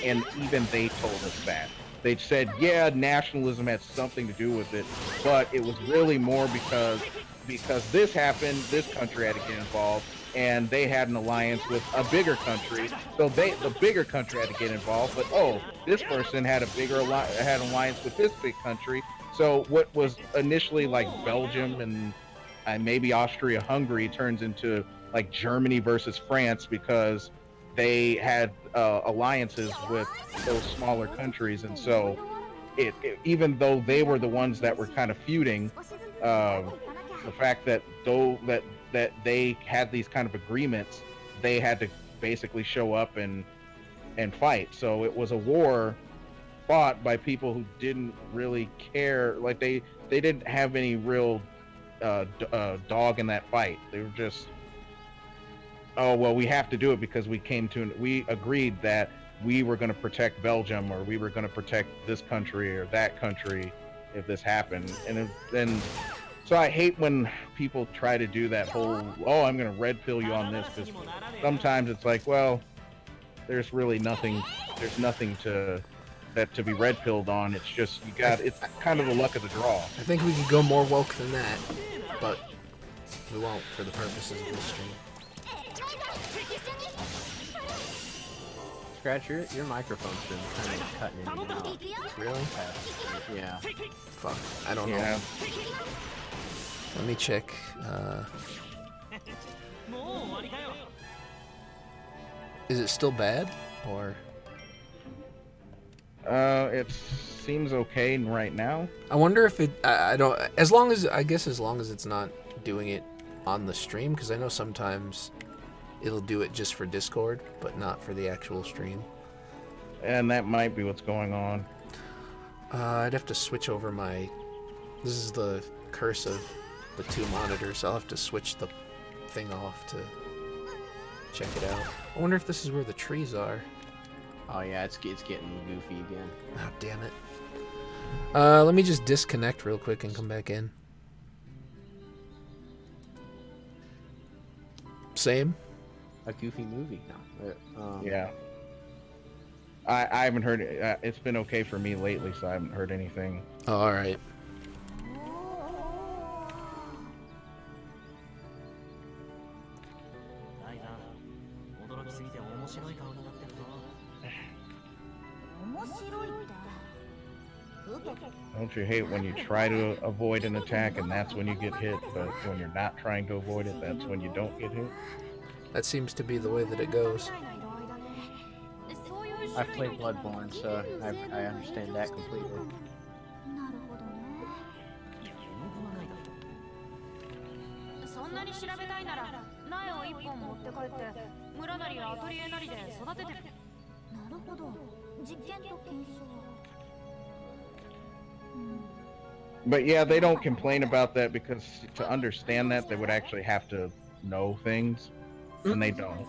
and even they told us that. They said, yeah, nationalism had something to do with it, but it was really more because this happened, this country had to get involved, and they had an alliance with a bigger country, so the bigger country had to get involved. But this person had an alliance with this big country. So what was initially like Belgium and maybe Austria-Hungary turns into like Germany versus France because they had alliances with those smaller countries. And so even though they were the ones that were kind of feuding, the fact that that they had these kind of agreements, they had to basically show up and fight. So it was a war fought by people who didn't really care. Like they didn't have any real dog in that fight. They were just, oh well, we have to do it because we agreed that we were going to protect Belgium, or we were going to protect this country or that country if this happened. And so I hate when people try to do that whole, oh, I'm going to red pill you on this, because sometimes it's like, well, there's really nothing. There's nothing to be red pilled on. It's just it's kind of the luck of the draw. I think we could go more woke than that, but we won't for the purposes of this stream. Scratch, your microphone's been kind of cutting in and out. Really? Yeah. Fuck. I don't know. Yeah. Let me check. Is it still bad, or? It seems okay right now. I wonder if it. I don't. As long as it's not doing it on the stream, because I know sometimes it'll do it just for Discord, but not for the actual stream. And that might be what's going on. I'd have to switch over my. This is the curse of the two monitors. I'll have to switch the thing off to check it out. I wonder if this is where the trees are. Oh yeah, it's getting goofy again. Oh, damn it. Let me just disconnect real quick and come back in. Same? A goofy movie now. Yeah. I haven't heard it. It's been okay for me lately, so I haven't heard anything. Oh, alright. Don't you hate when you try to avoid an attack and that's when you get hit, but when you're not trying to avoid it, that's when you don't get hit? That seems to be the way that it goes. I've played Bloodborne, so I understand that completely. そんなに調べたいなら苗を1本持って帰って村なりアトリエなりで育てて。なるほど。実験と検証。But yeah, they don't complain about that because to understand that, they would actually have to know things, and they don't.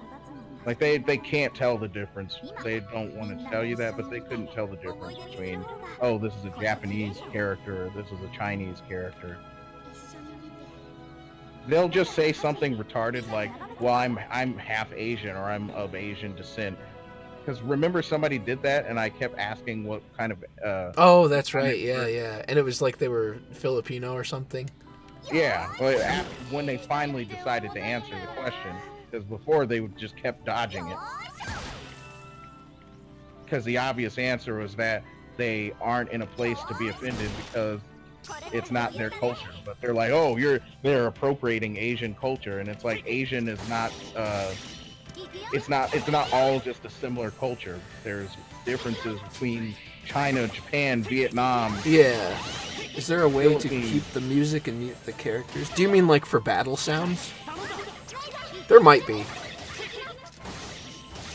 Like they can't tell the difference. They don't want to tell you that, but they couldn't tell the difference between, oh, this is a Japanese character, or this is a Chinese character. They'll just say something retarded like, well, I'm half Asian, or I'm of Asian descent. Because remember, somebody did that, and I kept asking what kind of. Oh, that's right. Yeah, yeah. And it was like they were Filipino or something. Yeah, well, when they finally decided to answer the question, because before they just kept dodging it. Because the obvious answer was that they aren't in a place to be offended because it's not their culture. But they're like, oh, they're appropriating Asian culture, and it's like Asian is not. It's not all just a similar culture. There's differences between China, Japan, Vietnam. Yeah. Is there a way to keep the music and mute the characters? Do you mean like for battle sounds? There might be.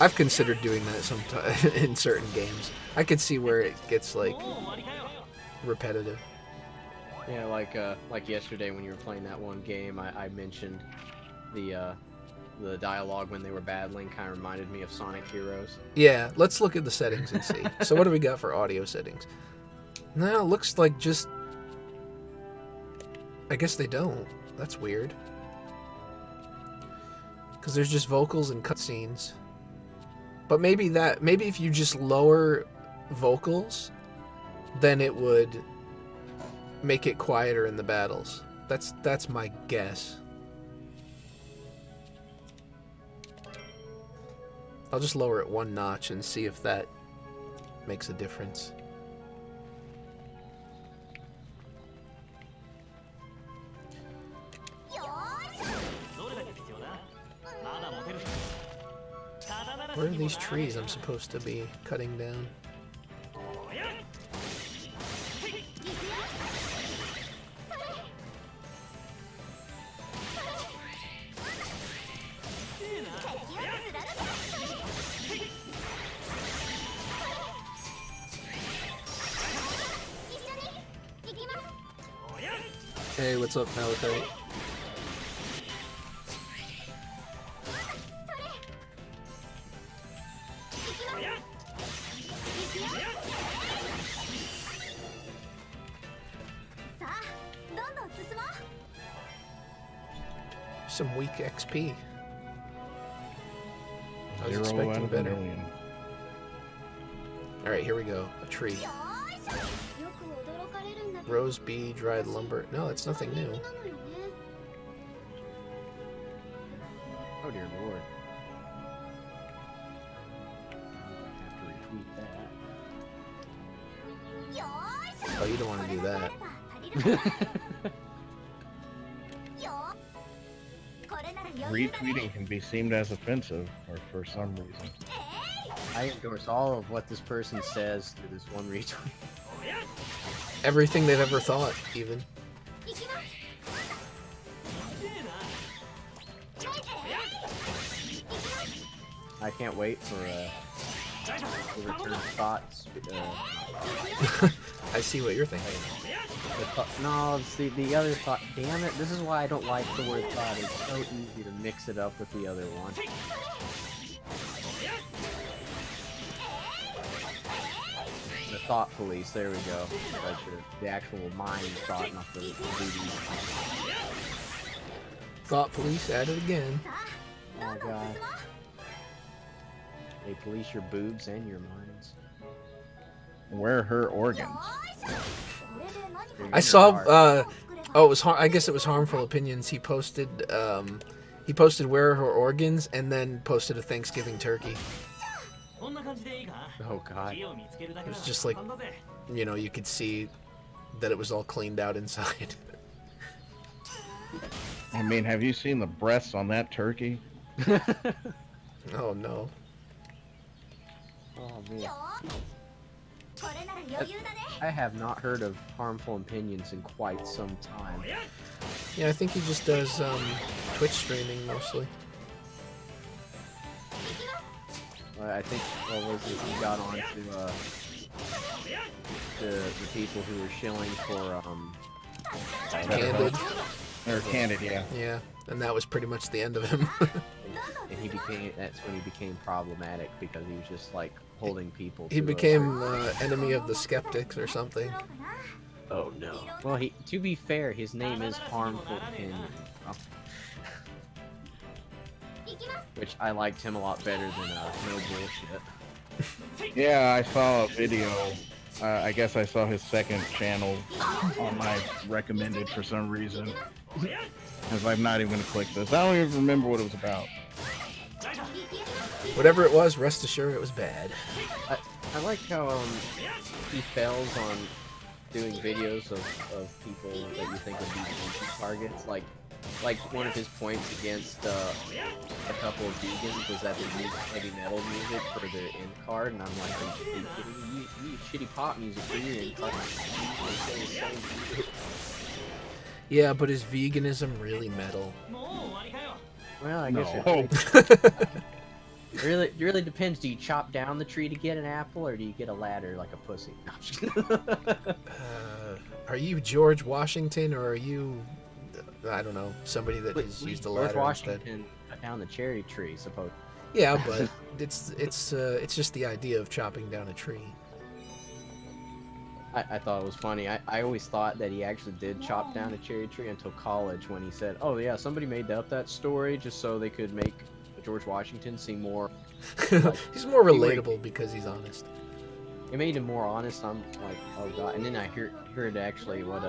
I've considered doing that sometimes in certain games. I could see where it gets like repetitive. Yeah, like yesterday when you were playing that one game, I mentioned the dialogue when they were battling kind of reminded me of Sonic Heroes. Yeah, let's look at the settings and see. So what do we got for audio settings? No, it looks like just... I guess they don't. That's weird. Because there's just vocals and cutscenes. But maybe if you just lower vocals, then it would make it quieter in the battles. That's my guess. I'll just lower it one notch and see if that makes a difference. Where are these trees I'm supposed to be cutting down? Hey, what's up, Malachite? Some weak XP. I was expecting better. Alright, here we go. A tree. Rose bee, dried lumber. No, it's nothing new. Oh dear lord. I have to retweet that. Oh, you don't want to do that. Retweeting can be seen as offensive, or for some reason. I endorse all of what this person says through this one retweet. Everything they've ever thought, even. I can't wait for the return of thoughts. I see what you're thinking. No, see the other thought. Damn it! This is why I don't like the word thought. It's so easy to mix it up with the other one. The thought police. There we go. The actual mind thought, not the BD. Thought police at it again. Oh god. They police your boobs and your minds. Where are her organs? I saw. Oh, it was. I guess it was Harmful Opinions. He posted. He posted where are her organs, and then posted a Thanksgiving turkey. Oh god. It was just like, you know, you could see that it was all cleaned out inside. I mean, have you seen the breasts on that turkey? Oh no. Oh man. I have not heard of Harmful Opinions in quite some time. Yeah, I think he just does Twitch streaming mostly. I think, what was it, he got on to the people who were shilling for, Candid. Or Candid, yeah. Yeah, and that was pretty much the end of him. And that's when he became problematic because he was just like holding people. He to became enemy of the skeptics or something. Oh no. Well, to be fair, his name is Harmful Opinion. Which I liked him a lot better than No Bullshit. Yeah, I saw a video. I guess I saw his second channel on my recommended for some reason. Because I'm not even going to click this. I don't even remember what it was about. Whatever it was, rest assured it was bad. I like how he fails on doing videos of people that you think would be easy targets. Like one of his points against a couple of vegans was that they used heavy metal music for their end card, and I'm like, are you kidding me? You use shitty pop music for your end card. Yeah, but is veganism really metal? Well, I guess No. it really depends. Do you chop down the tree to get an apple, or do you get a ladder like a pussy? No, I'm just kidding. Are you George Washington, or are you, I don't know, somebody that has used a ladder George instead? Washington cut down the cherry tree, suppose. Yeah, but it's just the idea of chopping down a tree. I thought it was funny. I always thought that he actually did chop down a cherry tree until college when he said, "Oh yeah, somebody made up that story just so they could make George Washington seem more." He's more relatable because he's honest. It made him more honest. I'm like, oh god. And then I heard actually what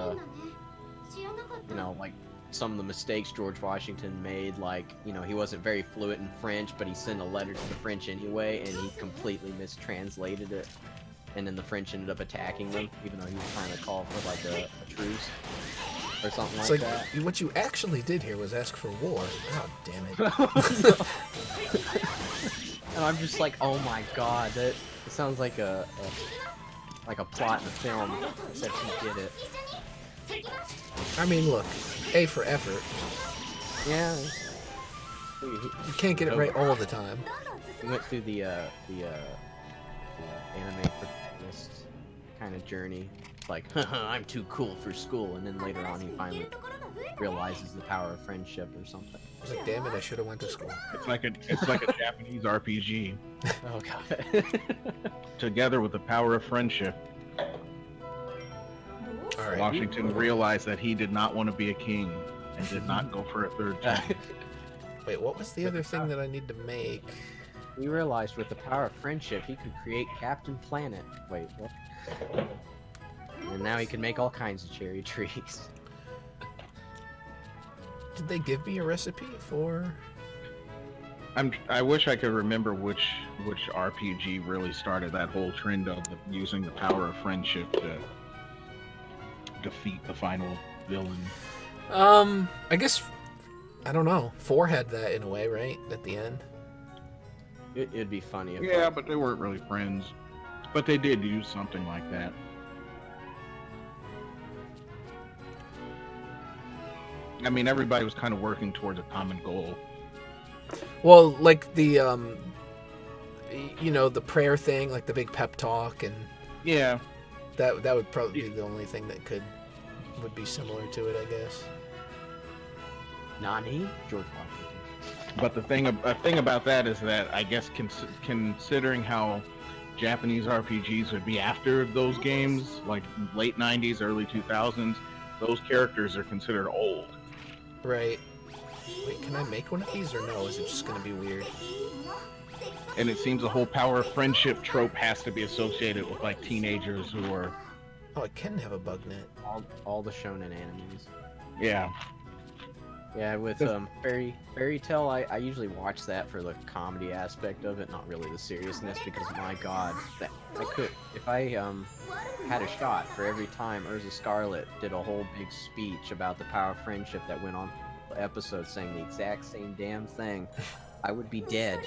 like some of the mistakes George Washington made. Like, he wasn't very fluent in French, but he sent a letter to the French anyway, and he completely mistranslated it. And then the French ended up attacking them, even though he was trying to call for like a truce or something It's like like, that. what you actually did here was ask for war. Oh, damn it. And I'm just like, oh my god, it sounds like a plot in a film, except he did it. I mean, look, A for effort. Yeah. You can't get it right all the time. He went through the anime protagonist kind of journey. It's like, haha, I'm too cool for school, and then later on he finally realizes the power of friendship or something. I was like, damn it, I should have went to school. It's like a Japanese RPG. Oh god. Together with the power of friendship, All right. Washington realized that he did not want to be a king and did not go for a third term. Wait, what was the other thing that I need to make? He realized with the power of friendship he could create Captain Planet. Wait, what? And now he can make all kinds of cherry trees. Did they give me a recipe for? I wish I could remember which RPG really started that whole trend of using the power of friendship to defeat the final villain. I guess, I don't know. 4 had that in a way, right? At the end. It'd be funny if Yeah, but they weren't really friends. But they did use something like that. I mean, everybody was kind of working towards a common goal. Well, like the, the prayer thing, like the big pep talk, and Yeah. that would probably be the only thing that would be similar to it, I guess. Nani? George Washington. But the thing about that is that I guess considering how Japanese RPGs would be after those games, like late 90s, early 2000s, those characters are considered old. Right. Wait, can I make one of these or no? Is it just gonna be weird? And it seems the whole power of friendship trope has to be associated with like teenagers who are, Oh, I can have a bug net. All the shonen animes. yeah. Yeah, with Fairy Tale, I usually watch that for the comedy aspect of it, not really the seriousness, because my god, that I could, if I had a shot for every time Urza Scarlet did a whole big speech about the power of friendship that went on for episodes saying the exact same damn thing, I would be dead.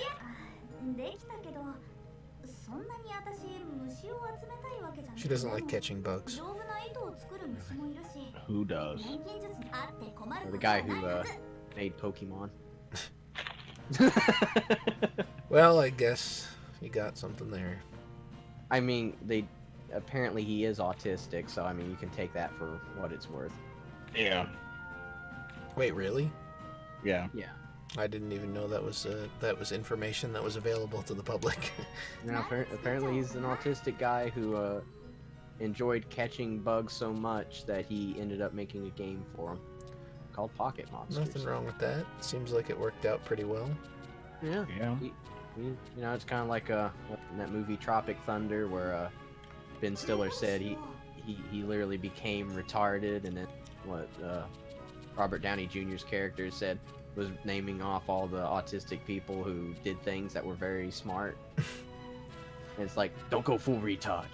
She doesn't like catching bugs. Who does? Or the guy who made Pokemon. Well, I guess you got something there. I mean, apparently he is autistic, so I mean, you can take that for what it's worth. Yeah. Wait, really? Yeah. Yeah. I didn't even know that was information that was available to the public. Now, apparently he's an autistic guy who enjoyed catching bugs so much that he ended up making a game for him called Pocket Monsters. Nothing wrong with that. Seems like it worked out pretty well. Yeah. Yeah. You know, it's kind of like in that movie Tropic Thunder where Ben Stiller said he literally became retarded, and then what Robert Downey Jr.'s character said was naming off all the autistic people who did things that were very smart. And it's like, don't go full retard.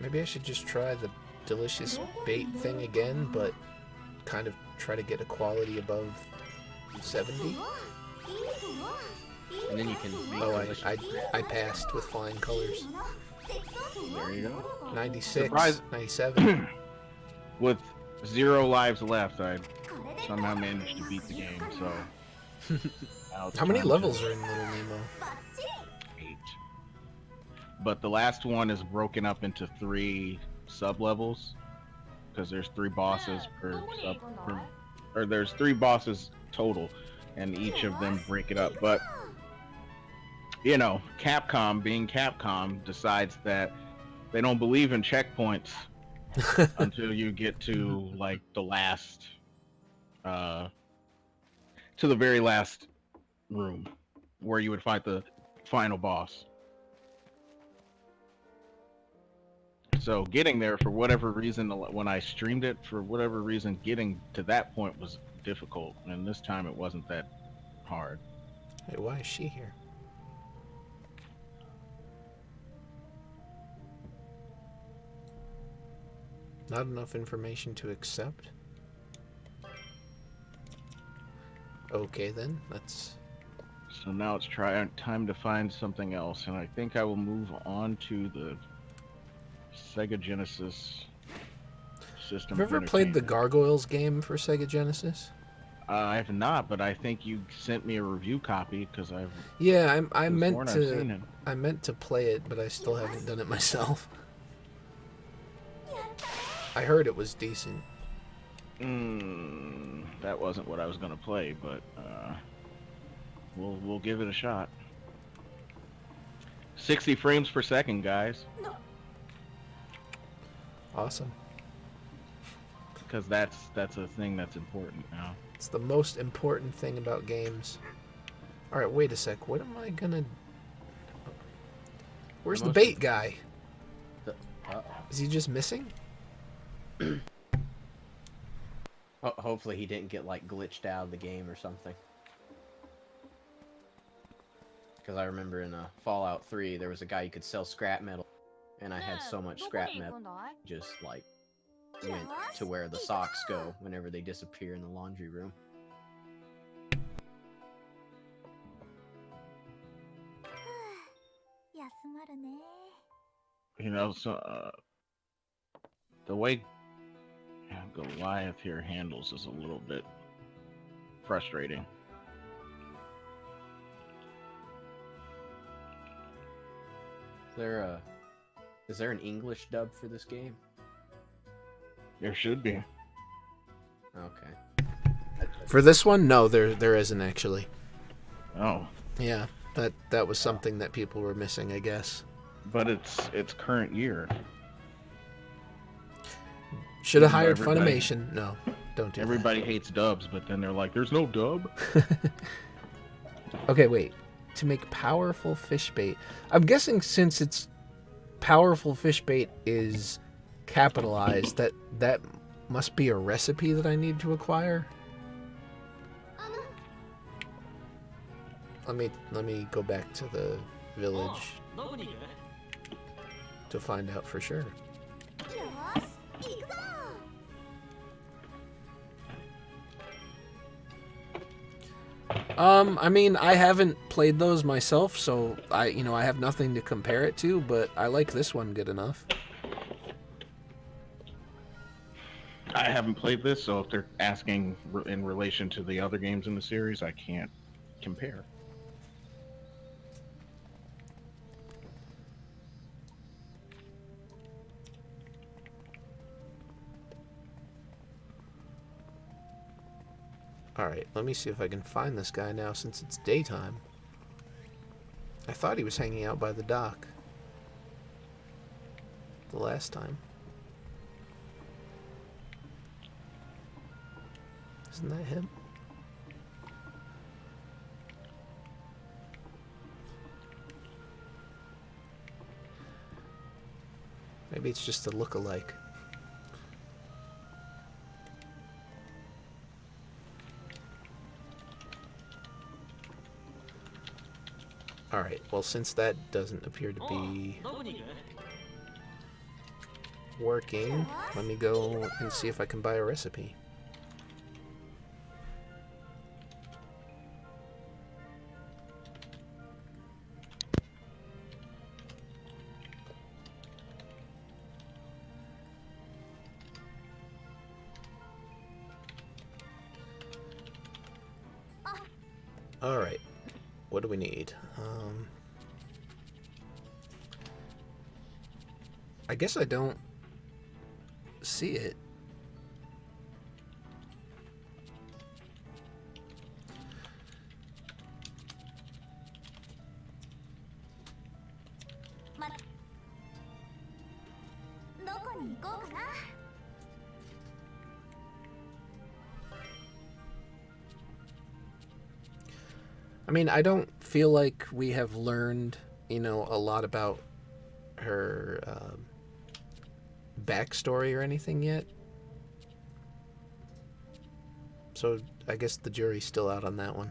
Maybe I should just try the delicious bait thing again, but kind of try to get a quality above 70. And then you can make Oh, delicious- I passed with flying colors. There you go. 96, Surprise. 97. With 0 lives left, I somehow managed to beat the game. So. Now it's How many time levels to- are in Little Nemo? 8. But the last one is broken up into 3 sub-levels, because there's 3 bosses or there's 3 bosses total, and each of them break it up. But you know, Capcom, being Capcom, decides that they don't believe in checkpoints until you get to like the last, to the very last room where you would fight the final boss. So getting there, for whatever reason, when I streamed it, for whatever reason, getting to that point was difficult, and this time it wasn't that hard. Hey, why is she here? Not enough information to accept? Okay then, let's... So now it's time to find something else, and I think I will move on to the Sega Genesis system. Have you of ever played the entertainment. Gargoyles game for Sega Genesis? I have not, but I think you sent me a review copy because I've. Yeah, I could've meant sworn I've to. seen it. I meant to play it, but I still haven't done it myself. I heard it was decent. That wasn't what I was gonna play, but we'll give it a shot. 60 frames per second, guys, Awesome. because that's a thing that's important now. It's the most important thing about games. Alright, wait a sec. What am I gonna... Where's the most bait guy? Uh-oh. Is he just missing? Hopefully he didn't get like glitched out of the game or something. Because I remember in Fallout 3 there was a guy you could sell scrap metal, and I had so much scrap metal, just like went to where the socks go whenever they disappear in the laundry room. You know, so the way Goliath here handles is a little bit frustrating. Is there an English dub for this game? There should be. Okay. For this one? No, there isn't actually. Oh, Yeah, that was something that people were missing, I guess. but it's current year. Should have Even though hired everybody- Funimation. No, don't do Everybody hates dubs, but then they're like, "There's no dub." that. Okay, wait. To make powerful fish bait. I'm guessing since it's powerful fish bait is capitalized, that must be a recipe that I need to acquire. Let me go back to the village to find out for sure. I mean, I haven't played those myself, so I have nothing to compare it to, but I like this one good enough. I haven't played this, so if they're asking in relation to the other games in the series, I can't compare. Alright, let me see if I can find this guy now since it's daytime. I thought he was hanging out by the dock the last time. Isn't that him? Maybe it's just a look-alike. Alright, well, since that doesn't appear to be working, let me go and see if I can buy a recipe. Alright, what do we need? I guess I don't see it. I mean, I don't feel like we have learned, you know, a lot about her backstory or anything yet. So I guess the jury's still out on that one.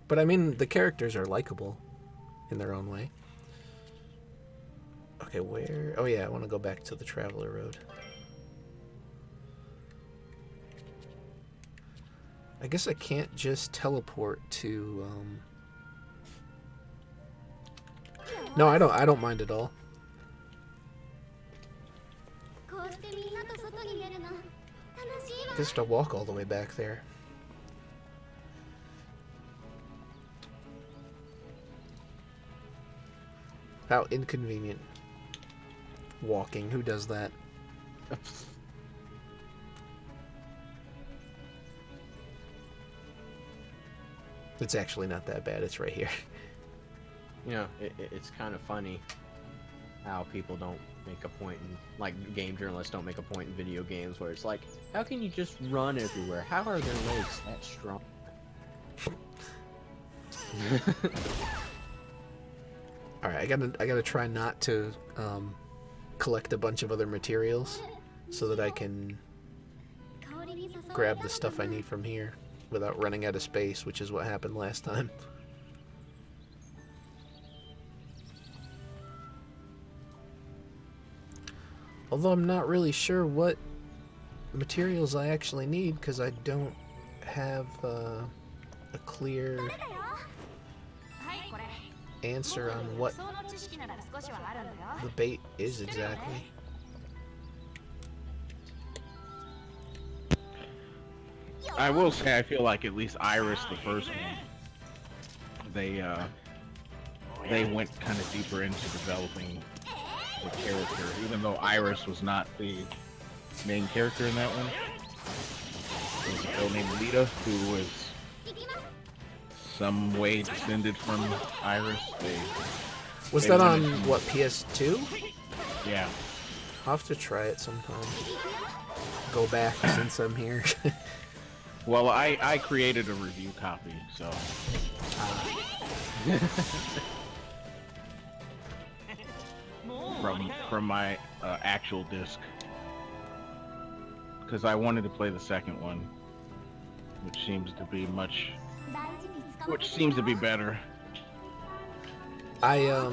But I mean, the characters are likable in their own way. Okay, where? Oh yeah, I want to go back to the Traveler Road. I guess I can't just teleport to, No, I don't mind at all. Just to walk all the way back there. How inconvenient. Walking, who does that? It's actually not that bad, it's right here. You know, it's kind of funny how people don't make a point in, like, game journalists don't make a point in video games where it's like, how can you just run everywhere? How are their legs that strong? Alright, I gotta try not to collect a bunch of other materials so that I can grab the stuff I need from here without running out of space, which is what happened last time. Although I'm not really sure what materials I actually need because I don't have a clear answer on what the bait is exactly. I will say I feel like at least Iris, the first one, they went kind of deeper into developing the character, even though Iris was not the main character in that one. There was a girl named Lita who was some way descended from Iris. Was that on, what, PS2? Yeah. I'll have to try it sometime. Go back since I'm here. Well, I created a review copy, so... from my actual disc. Because I wanted to play the second one, which seems to be better. I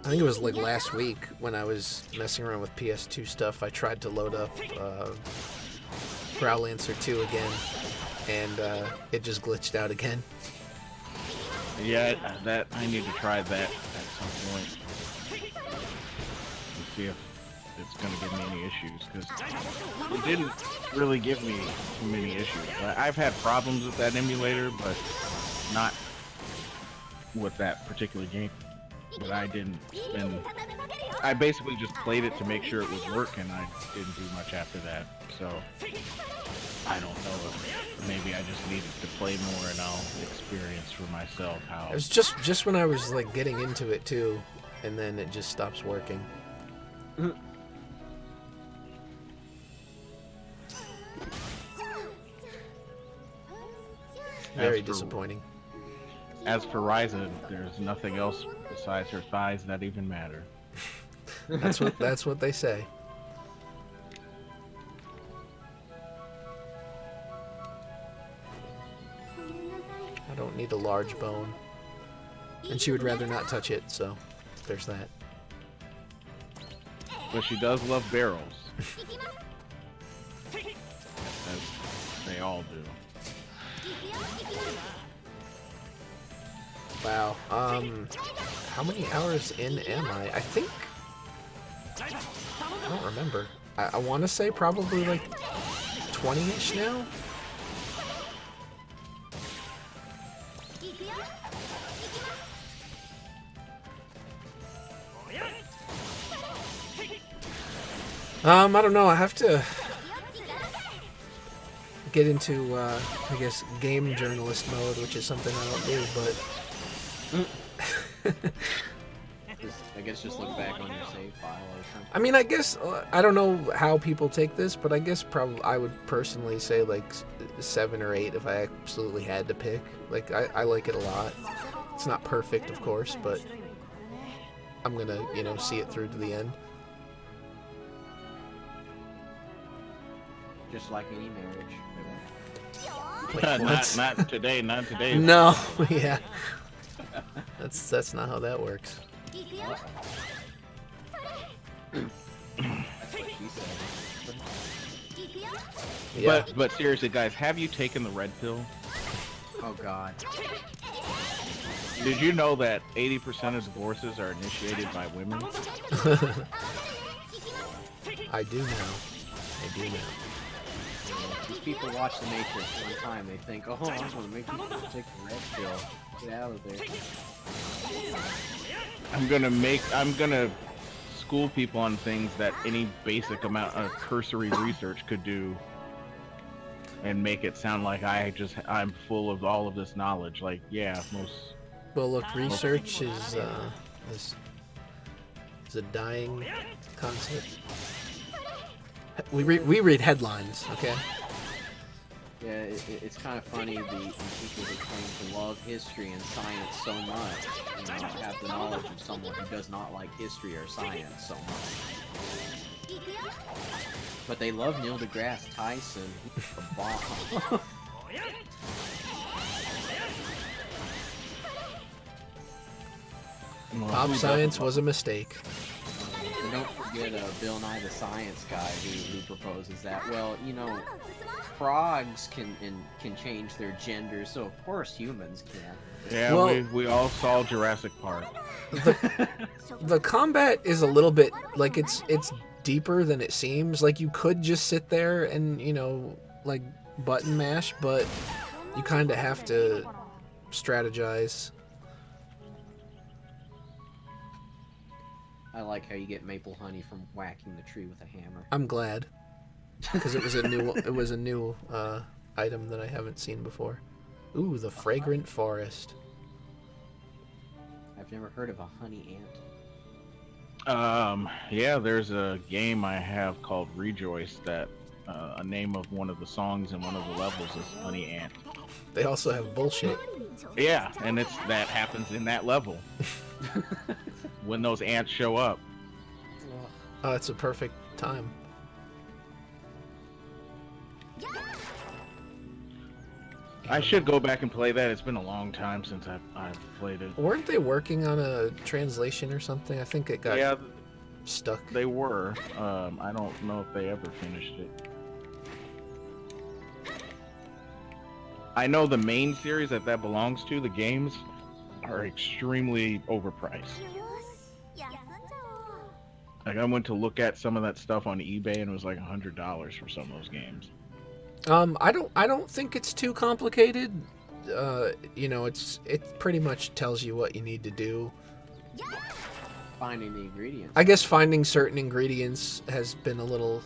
think it was like last week when I was messing around with PS2 stuff, I tried to load up Growlancer 2 again, and it just glitched out again. Yeah, that I need to try that at some point. And see if it's gonna give me any issues, because it didn't really give me too many issues. I've had problems with that emulator, but not with that particular game. But I didn't spend I basically just played it to make sure it would work, and I didn't do much after that. So I don't know if maybe I just needed to play more, and I'll experience for myself how. It was just when I was like getting into it too, and then it just stops working. Very disappointing. As for Ryza, there's nothing else besides her thighs that even matter. That's what they say. I don't need a large bone. And she would rather not touch it, so there's that. But she does love barrels. As they all do. Wow. How many hours in am I? I think... I don't remember. I want to say probably like 20-ish now? I don't know. I have to get into, I guess, game journalist mode, which is something I don't do, but... I guess just look back on your save file or something. I mean, I guess, I don't know how people take this, but I guess probably I would personally say like 7 or 8 if I absolutely had to pick. Like, I like it a lot. It's not perfect, of course, but I'm gonna, you know, see it through to the end. Just like any marriage. not today, not today. No, yeah. That's not how that works. Yeah. But seriously, guys, have you taken the red pill? Oh God. Did you know that 80% of divorces are initiated by women? I do know. I do know. These people watch The Matrix one time, they think, oh, I'm gonna make people take the red pill. Get out of there. I'm gonna school people on things that any basic amount of cursory research could do, and make it sound like I'm full of all of this knowledge. Like, yeah, most. Well, look, research is a dying concept. We read headlines, okay? Yeah, it's kind of funny the people who claim to love history and science so much, you know, have the knowledge of someone who does not like history or science so much. But they love Neil deGrasse Tyson. The bomb. Pop science was a mistake. And don't forget Bill Nye the Science Guy who proposes that. Well, you know, frogs can change their gender, so of course humans can. Yeah, well, we all saw Jurassic Park. The combat is a little bit like it's deeper than it seems. Like you could just sit there and, you know, like button mash, but you kind of have to strategize. I like how you get maple honey from whacking the tree with a hammer. I'm glad, because it was a new item that I haven't seen before. Ooh, the fragrant forest. I've never heard of a honey ant. Yeah, there's a game I have called Rejoice that a name of one of the songs in one of the levels is Honey Ant. They also have bullshit. Yeah, and that happens in that level. When those ants show up. Oh, it's a perfect time. I should go back and play that. It's been a long time since I've played it. Weren't they working on a translation or something? I think it got stuck. They were. I don't know if they ever finished it. I know the main series that belongs to, the games, are extremely overpriced. Like, I went to look at some of that stuff on eBay and it was like $100 for some of those games. I don't think it's too complicated. You know, it pretty much tells you what you need to do. finding the ingredients. I guess finding certain ingredients has been a little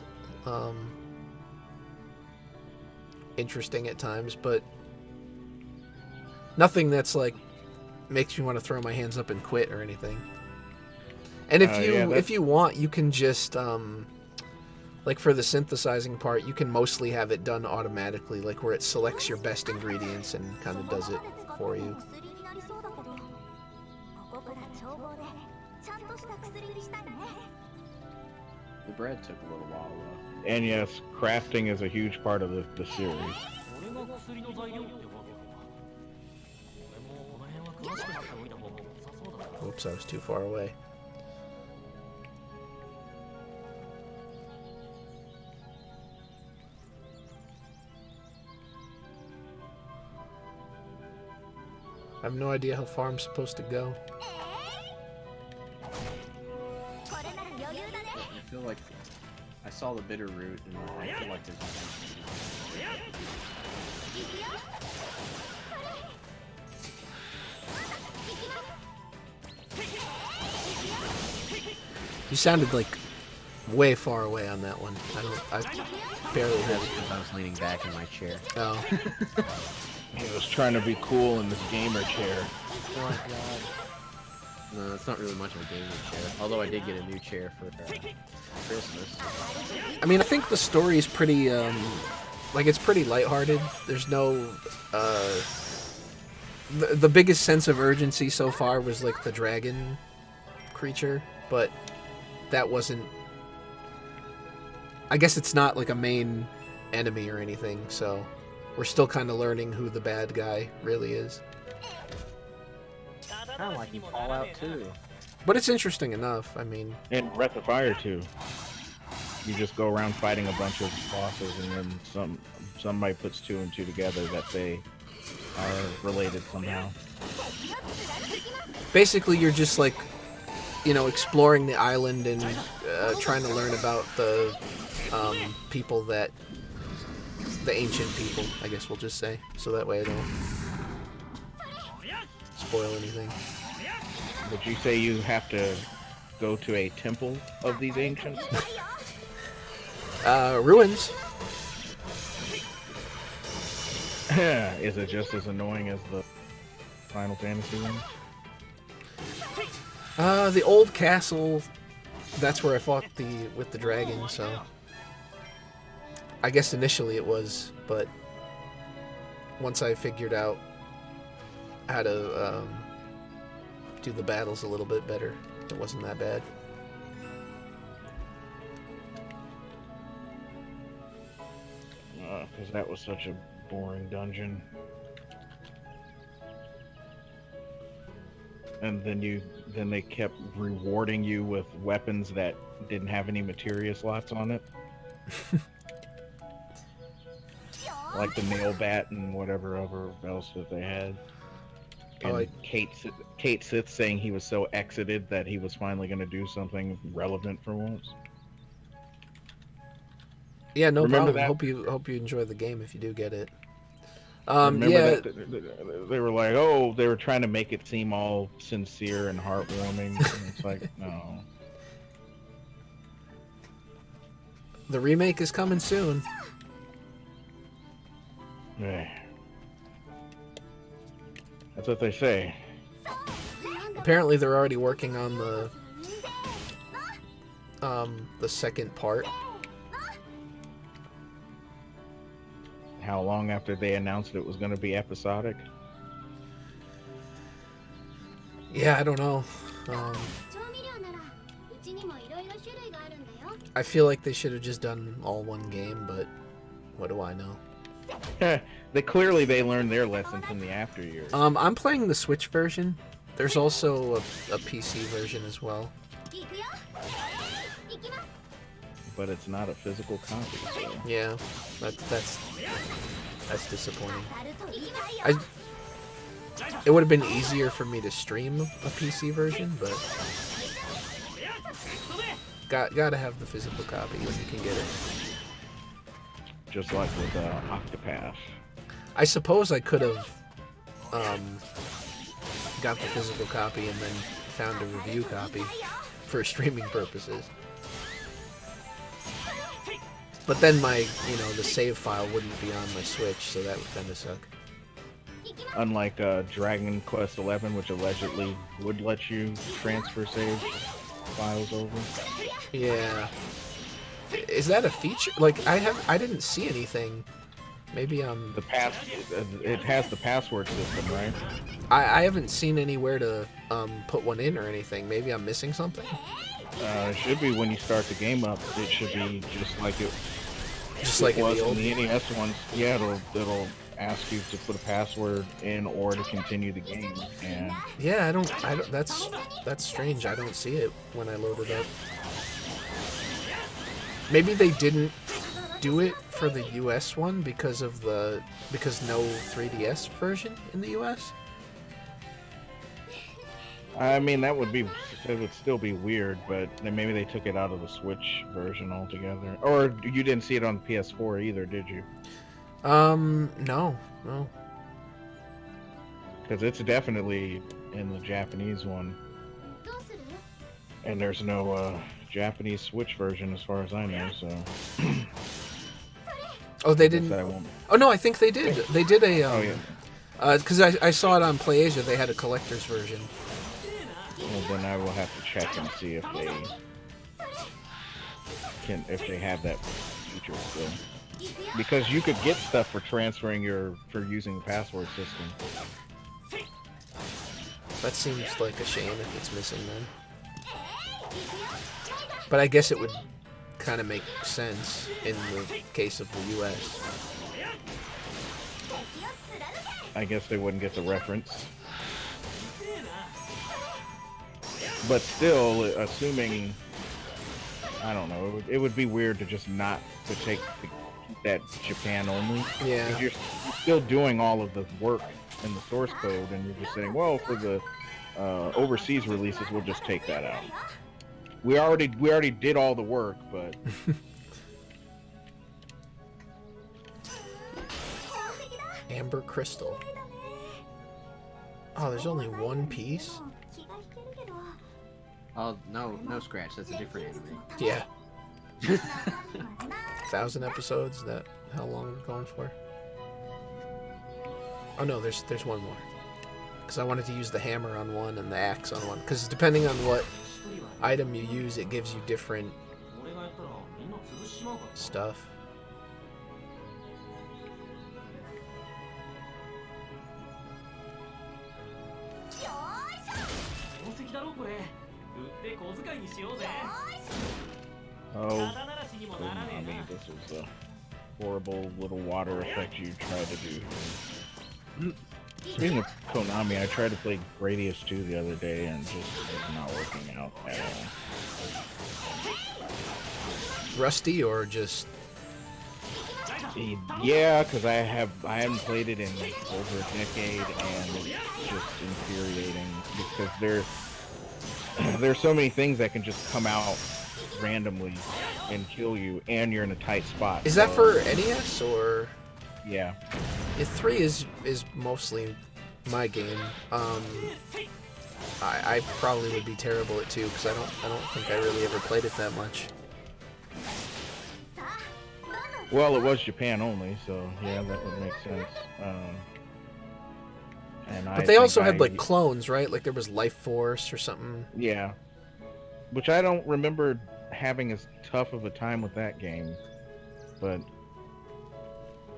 interesting at times, but nothing that's like makes me want to throw my hands up and quit or anything. And if you want, you can just like for the synthesizing part, you can mostly have it done automatically, like where it selects your best ingredients and kind of does it for you. The bread took a little while though. And yes, crafting is a huge part of the series. Oops, I was too far away. I have no idea how far I'm supposed to go. I feel like I saw the bitter root, and I feel like there's. You sounded like way far away on that one. I barely heard That's it. because I was leaning back in my chair. Oh. He was trying to be cool in this gamer chair. Oh my god. No, it's not really much of a gaming chair. Although I did get a new chair for Christmas. I mean, I think the story is pretty, like, it's pretty lighthearted. There's no, the biggest sense of urgency so far was, like, the dragon creature, but that wasn't, I guess it's not, like, a main enemy or anything, so we're still kind of learning who the bad guy really is. Kind of like in Fallout 2. But it's interesting enough, I mean... And Breath of Fire too. You just go around fighting a bunch of bosses, and then somebody puts two and two together that they are related somehow. Basically, you're just, like, you know, exploring the island and trying to learn about the people that... the ancient people, I guess we'll just say. So that way I don't spoil anything. Would you say you have to go to a temple of these ancients? Ruins. Is it just as annoying as the Final Fantasy one? The old castle, that's where I fought with the dragon, so... I guess initially it was, but once I figured out how to do the battles a little bit better, it wasn't that bad. Because that was such a boring dungeon. And then they kept rewarding you with weapons that didn't have any materia slots on it. Like the nail bat and whatever else that they had. And Kate Sith saying he was so exited that he was finally going to do something relevant for once. Yeah, no Remember problem. that? Hope you enjoy the game if you do get it. Remember yeah. that they were like, oh, they were trying to make it seem all sincere and heartwarming. And it's like, no. The remake is coming soon. That's what they say. Apparently they're already working on the second part. How long after they announced it was going to be episodic? Yeah, I don't know. I feel like they should have just done all one game, but what do I know? They learned their lesson from the after years. I'm playing the Switch version. There's also a PC version as well. But it's not a physical copy. So. Yeah, that's disappointing. It would have been easier for me to stream a PC version, but gotta have the physical copy when you can get it. Just like with Octopath. I suppose I could have got the physical copy and then found a review copy, for streaming purposes. But then my, the save file wouldn't be on my Switch, so that would kind of suck. Unlike Dragon Quest XI, which allegedly would let you transfer save files over. Yeah. Is that a feature? Like, I didn't see anything. Maybe it has the password system, right? I haven't seen anywhere to put one in or anything. Maybe I'm missing something. It should be when you start the game up. It should be just like it was in in the NES ones. Yeah, it'll ask you to put a password in or to continue the game. And yeah, I don't. That's strange. I don't see it when I load it up. Maybe they didn't do it for the US one because no 3DS version in the US. I mean, it would still be weird, but then maybe they took it out of the Switch version altogether. Or you didn't see it on PS4 either, did you? No. Because it's definitely in the Japanese one. And there's no Japanese Switch version as far as I know, so... Oh, they didn't... Oh, no, I think they did. They did a... Oh, yeah. Because I saw it on PlayAsia, they had a collector's version. Well, then I will have to check and see if they have that feature still. Because you could get stuff for using the password system. That seems like a shame if it's missing then. But I guess it would kind of make sense in the case of the US. I guess they wouldn't get the reference. But still, assuming, I don't know, it would be weird to just keep that Japan only. Yeah. Because you're still doing all of the work in the source code, and you're just saying, well, for the overseas releases, we'll just take that out. We already did all the work, but... Amber Crystal. Oh, there's only one piece? Oh, no Scratch, that's a different anime. Yeah. 1,000 episodes? Is that how long we're going for? Oh no, there's one more. Because I wanted to use the hammer on one and the axe on one. Because depending on what item you use, it gives you different stuff. Oh, Konami, this was a horrible little water effect you tried to do. Speaking of Konami, I tried to play Gradius 2 the other day and just it's not working out at all. Rusty or just... Yeah, because I haven't played it in over a decade, and it's just infuriating because there's so many things that can just come out randomly and kill you, and you're in a tight spot. Is that for NES or? Yeah. 3 is mostly my game. I probably would be terrible at 2 because I don't think I really ever played it that much. Well, it was Japan only, so yeah, that would make sense. But they also had like clones, right? Like there was Life Force or something. Yeah, which I don't remember having as tough of a time with that game, but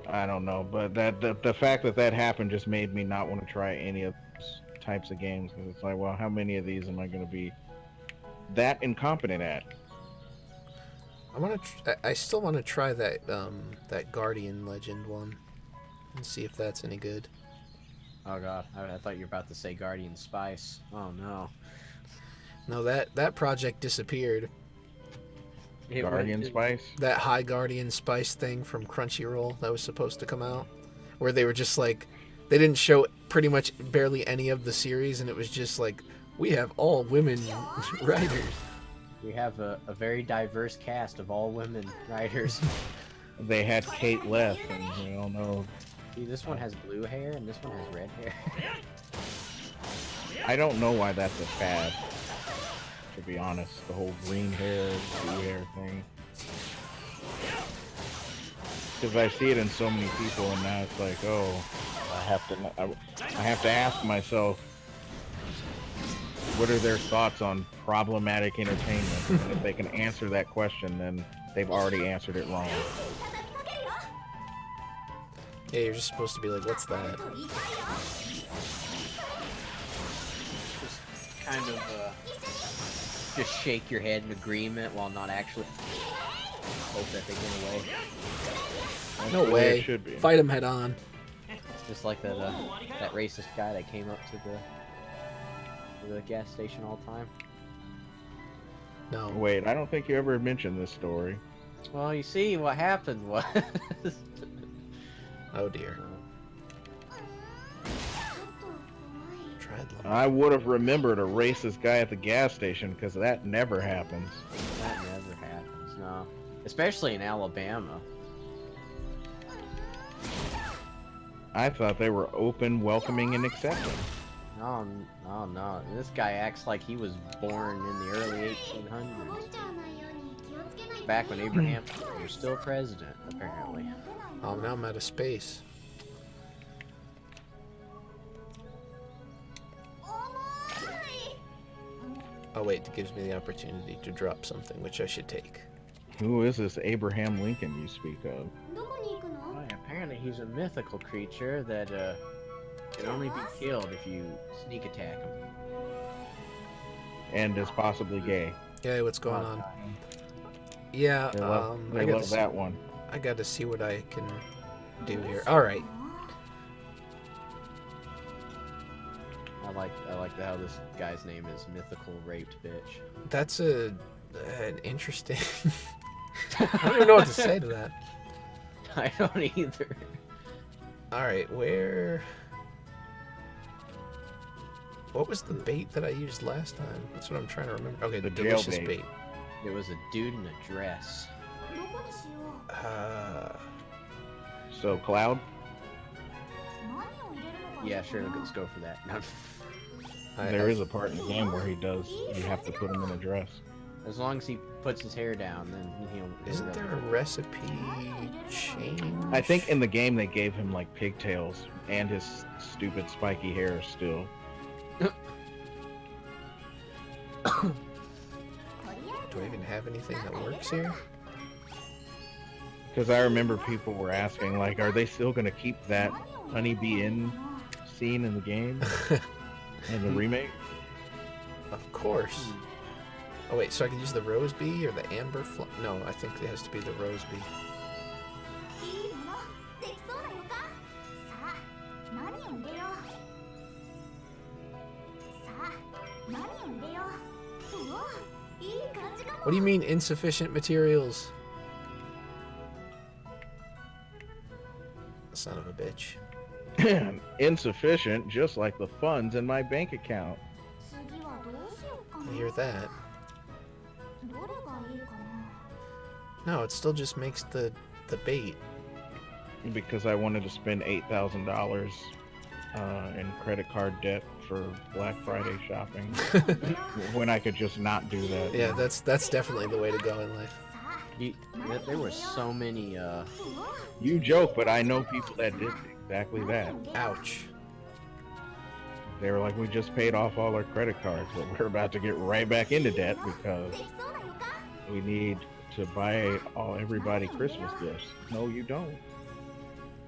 I don't know. But the fact that happened just made me not want to try any of those types of games because it's like, well, how many of these am I going to be that incompetent at? I still want to try that that Guardian Legend one and see if that's any good. Oh god, I thought you were about to say Guardian Spice. Oh no. No, that project disappeared. Guardian Spice? That High Guardian Spice thing from Crunchyroll that was supposed to come out, where they were just like, they didn't show pretty much barely any of the series, and it was just like, we have all women writers. We have a very diverse cast of all women writers. They had Kate Leth, and we all know. See, this one has blue hair, and this one has red hair. I don't know why that's a fad. to be honest. The whole green hair, blue hair thing. Because I see it in so many people, and now it's like, oh, I have to ask myself, what are their thoughts on problematic entertainment? And if they can answer that question, then they've already answered it wrong. Yeah, you're just supposed to be like, what's that? Just kind of just shake your head in agreement while not actually hope that they get away. That's No the way. it should be. Fight him head on. Just like that that racist guy that came up to the gas station all the time. No. Wait, I don't think you ever mentioned this story. Well, you see, what happened was... Oh dear. Dreadlock. I would have remembered a racist guy at the gas station, because that never happens. That never happens, no. Especially in Alabama. I thought they were open, welcoming, and accepting. No, no, no. This guy acts like he was born in the early 1800s. Back when Abraham was still president, apparently. Oh, now I'm out of space. Oh wait, it gives me the opportunity to drop something, which I should take. Who is this Abraham Lincoln you speak of? Well, apparently he's a mythical creature that can only be killed if you sneak attack him. And is possibly gay. Yeah, what's going on? Yeah, They love, I gotta that one. I gotta see what I can do here. Alright. I like how this guy's name is Mythical Raped Bitch. That's an interesting... I don't even know what to say to that. I don't either. Alright, where... What was the bait that I used last time? That's what I'm trying to remember. Okay, the The delicious jail bait. bait. It was a dude in a dress. So, Cloud? Yeah, sure, let's go for that. There is a part in the game where you have to put him in a dress. As long as he puts his hair down, then he'll... Isn't there a recipe change? I think in the game they gave him like pigtails and his stupid spiky hair still. Do I even have anything that works here? Because I remember people were asking, like, are they still going to keep that Honeybee Inn scene in the game? In the remake? Of course. Oh wait, so I can use the rose bee or the amber No, I think it has to be the rose bee. What do you mean insufficient materials? Son of a bitch. Insufficient, just like the funds in my bank account. I hear that. No, it still just makes the bait. Because I wanted to spend $8,000 in credit card debt for Black Friday shopping. When I could just not do that. Yeah, that's definitely the way to go in life. There were so many, You joke, but I know people that did exactly that. Ouch. They were like, we just paid off all our credit cards, but we're about to get right back into debt because we need to buy everybody Christmas gifts. No, you don't.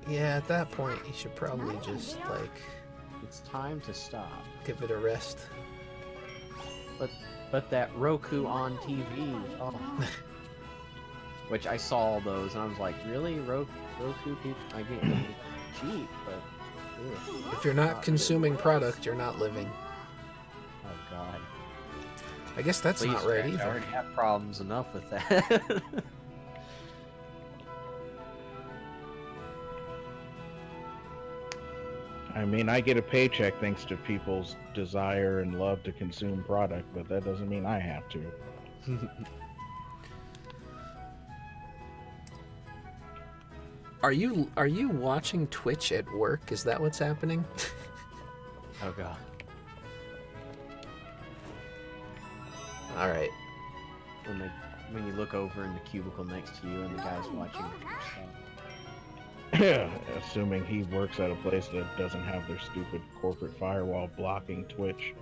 Yeah, at that point, you should probably just, like, it's time to stop. give it a rest. But that Roku on TV, oh. Which I saw all those, and I was like, really? Roku people? I get cheap, but... Ew. If you're not consuming product, you're not living. Oh, God. I guess that's Please, not right I either. already have problems enough with that. I mean, I get a paycheck thanks to people's desire and love to consume product, but that doesn't mean I have to. Are you watching Twitch at work? Is that what's happening? Oh, God. All right. When you look over in the cubicle next to you and the guy's watching. Assuming he works at a place that doesn't have their stupid corporate firewall blocking Twitch.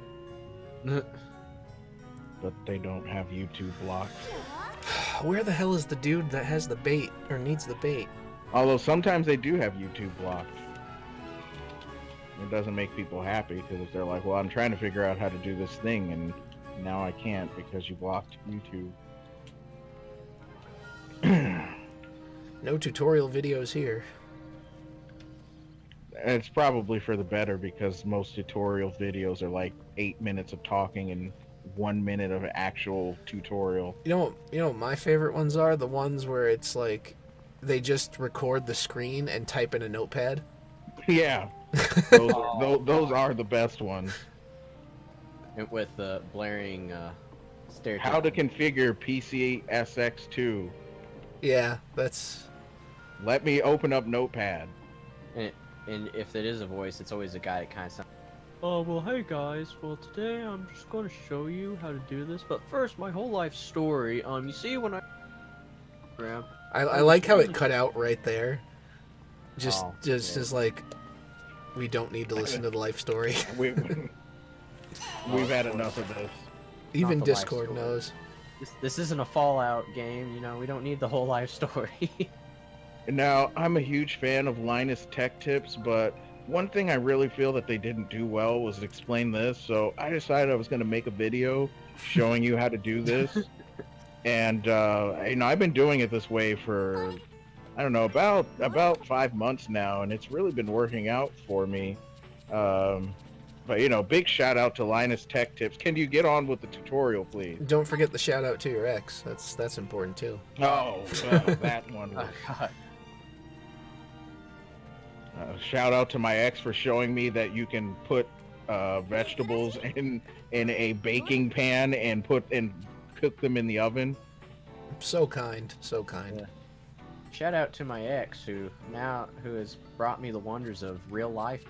But they don't have YouTube blocked. Where the hell is the dude that has the bait or needs the bait? Although sometimes they do have YouTube blocked. It doesn't make people happy because if they're like, well, I'm trying to figure out how to do this thing and now I can't because you blocked YouTube. No tutorial videos here. It's probably for the better because most tutorial videos are like 8 minutes of talking and 1 minute of actual tutorial. You know what my favorite ones are? The ones where it's like they just record the screen and type in a notepad. Yeah, those are the best ones. And with the blaring stereotype. How to configure PC SX2. Yeah, that's... Let me open up Notepad. And if it is a voice, it's always a guy that kind of sounds. Oh, well, hey guys. Well, today I'm just going to show you how to do this. But first, my whole life story. You see when I like how it cut out right there. Just like, we don't need to listen to the life story. We've had enough of this. Even Not the life Discord story. knows. This isn't a Fallout game, you know. We don't need the whole life story. Now, I'm a huge fan of Linus Tech Tips, but one thing I really feel that they didn't do well was explain this. So I decided I was going to make a video showing you how to do this. And I've been doing it this way for, I don't know, about 5 months now, and it's really been working out for me. But big shout out to Linus Tech Tips. Can you get on with the tutorial, please? Don't forget the shout out to your ex. That's important too. Oh, well, that one. Oh, God. Shout out to my ex for showing me that you can put vegetables in a baking pan and cook them in the oven. So kind, so kind. Yeah. Shout out to my ex who has brought me the wonders of real life.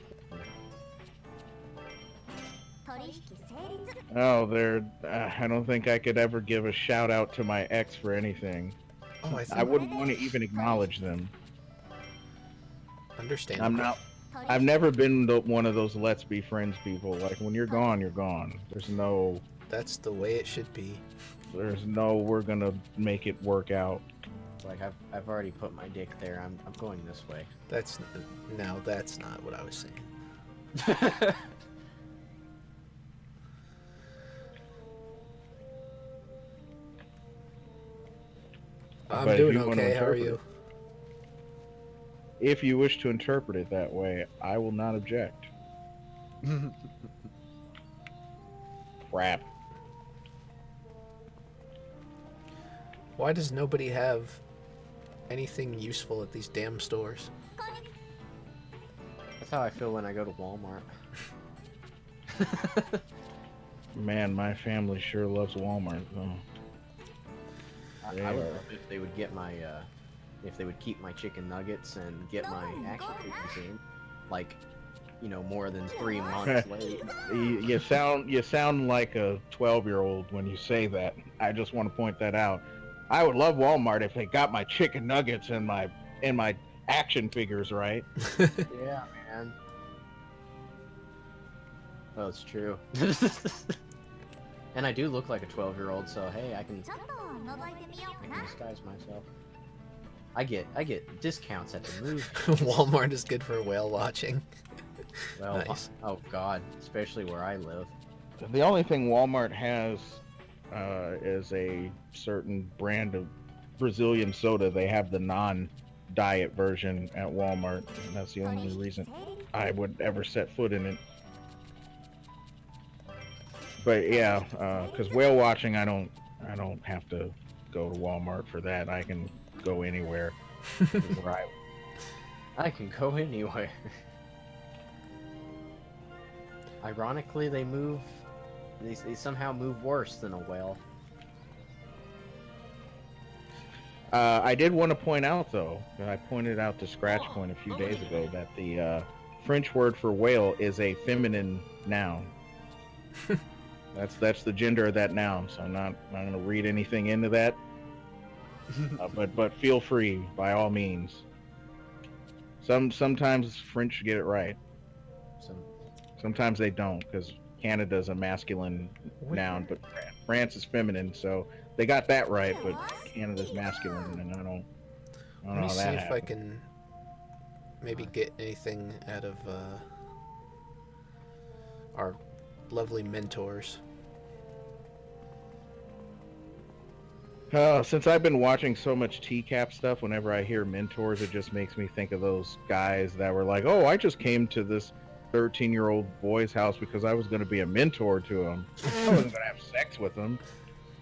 Oh, I don't think I could ever give a shout out to my ex for anything. Oh, I wouldn't want to even acknowledge them. Understandable. I've never been one of those let's be friends people. Like, when you're gone, you're gone. There's no... That's the way it should be. There's no we're gonna make it work out. Like I've already put my dick there. I'm going this way. That's not what I was saying. I'm But if doing you wanna okay. How are interpret you? If you wish to interpret it that way, I will not object. Crap. Why does nobody have anything useful at these damn stores? That's how I feel when I go to Walmart. Man, my family sure loves Walmart, though. I would love if they would get my, if they would keep my chicken nuggets and get my action figures in, like, more than 3 months late. You sound like a 12-year-old when you say that. I just want to point that out. I would love Walmart if they got my chicken nuggets and my action figures right. Yeah, man. Well, it's true. And I do look like a 12-year-old, so hey, I can disguise myself. I get discounts at the movie. Walmart is good for whale watching. Well, Nice. oh god, especially where I live. The only thing Walmart has is a certain brand of Brazilian soda. They have the non-diet version at Walmart, and that's the only reason I would ever set foot in it. But yeah, because whale watching, I don't have to go to Walmart for that. I can go anywhere. Where I can go anywhere. Ironically, they somehow move worse than a whale. I did want to point out, though, that I pointed out to Scratch Point a few days ago that the French word for whale is a feminine noun. That's the gender of that noun. So I'm not going to read anything into that. But feel free by all means. Sometimes French get it right. Sometimes they don't, because Canada's a masculine noun, but France is feminine. So they got that right, but Canada's masculine, and I don't know Let me how see that if I happened. can maybe get anything out of our lovely mentors. Since I've been watching so much TCAP stuff, whenever I hear mentors, it just makes me think of those guys that were like, "Oh, I just came to this 13-year-old boy's house because I was going to be a mentor to him. I wasn't going to have sex with him."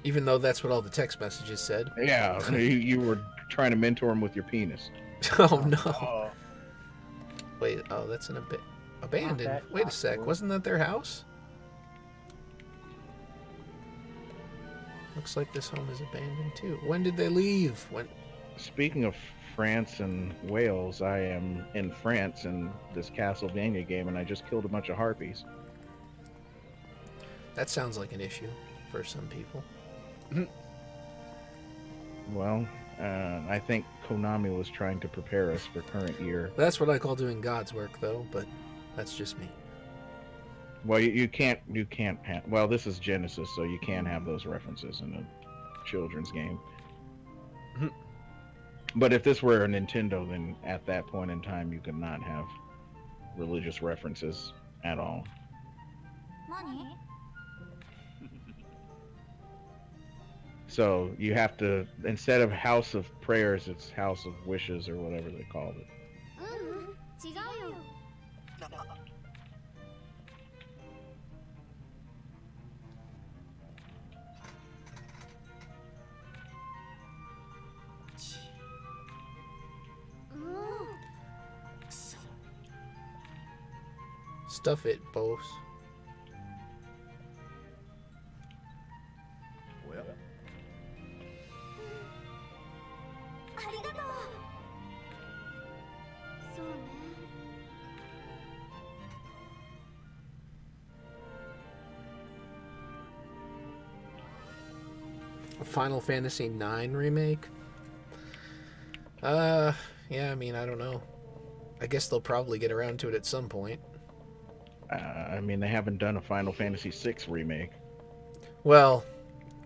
Even though that's what all the text messages said. Yeah, you were trying to mentor him with your penis. Oh no! Oh, Wait, oh, that's an abandoned. that Wait a sec, possible. wasn't that their house? Looks like this home is abandoned too. When did they leave? When? speaking of France and Wales, I am in France in this Castlevania game, and I just killed a bunch of harpies. That sounds like an issue for some people. Well, I think Konami was trying to prepare us for current year. That's what I call doing God's work, though. But that's just me. Well, you can't have. Well, this is Genesis, so you can't have those references in a children's game. But if this were a Nintendo, then at that point in time, you could not have religious references at all. 何？ So you have to, instead of House of Prayers, it's House of Wishes or whatever they called it. 違うよ。 Stuff it, boss. おやありがとう。そうね。 A Final Fantasy IX remake? Yeah, I mean, I don't know. I guess they'll probably get around to it at some point. I mean, they haven't done a Final Fantasy VI remake. Well,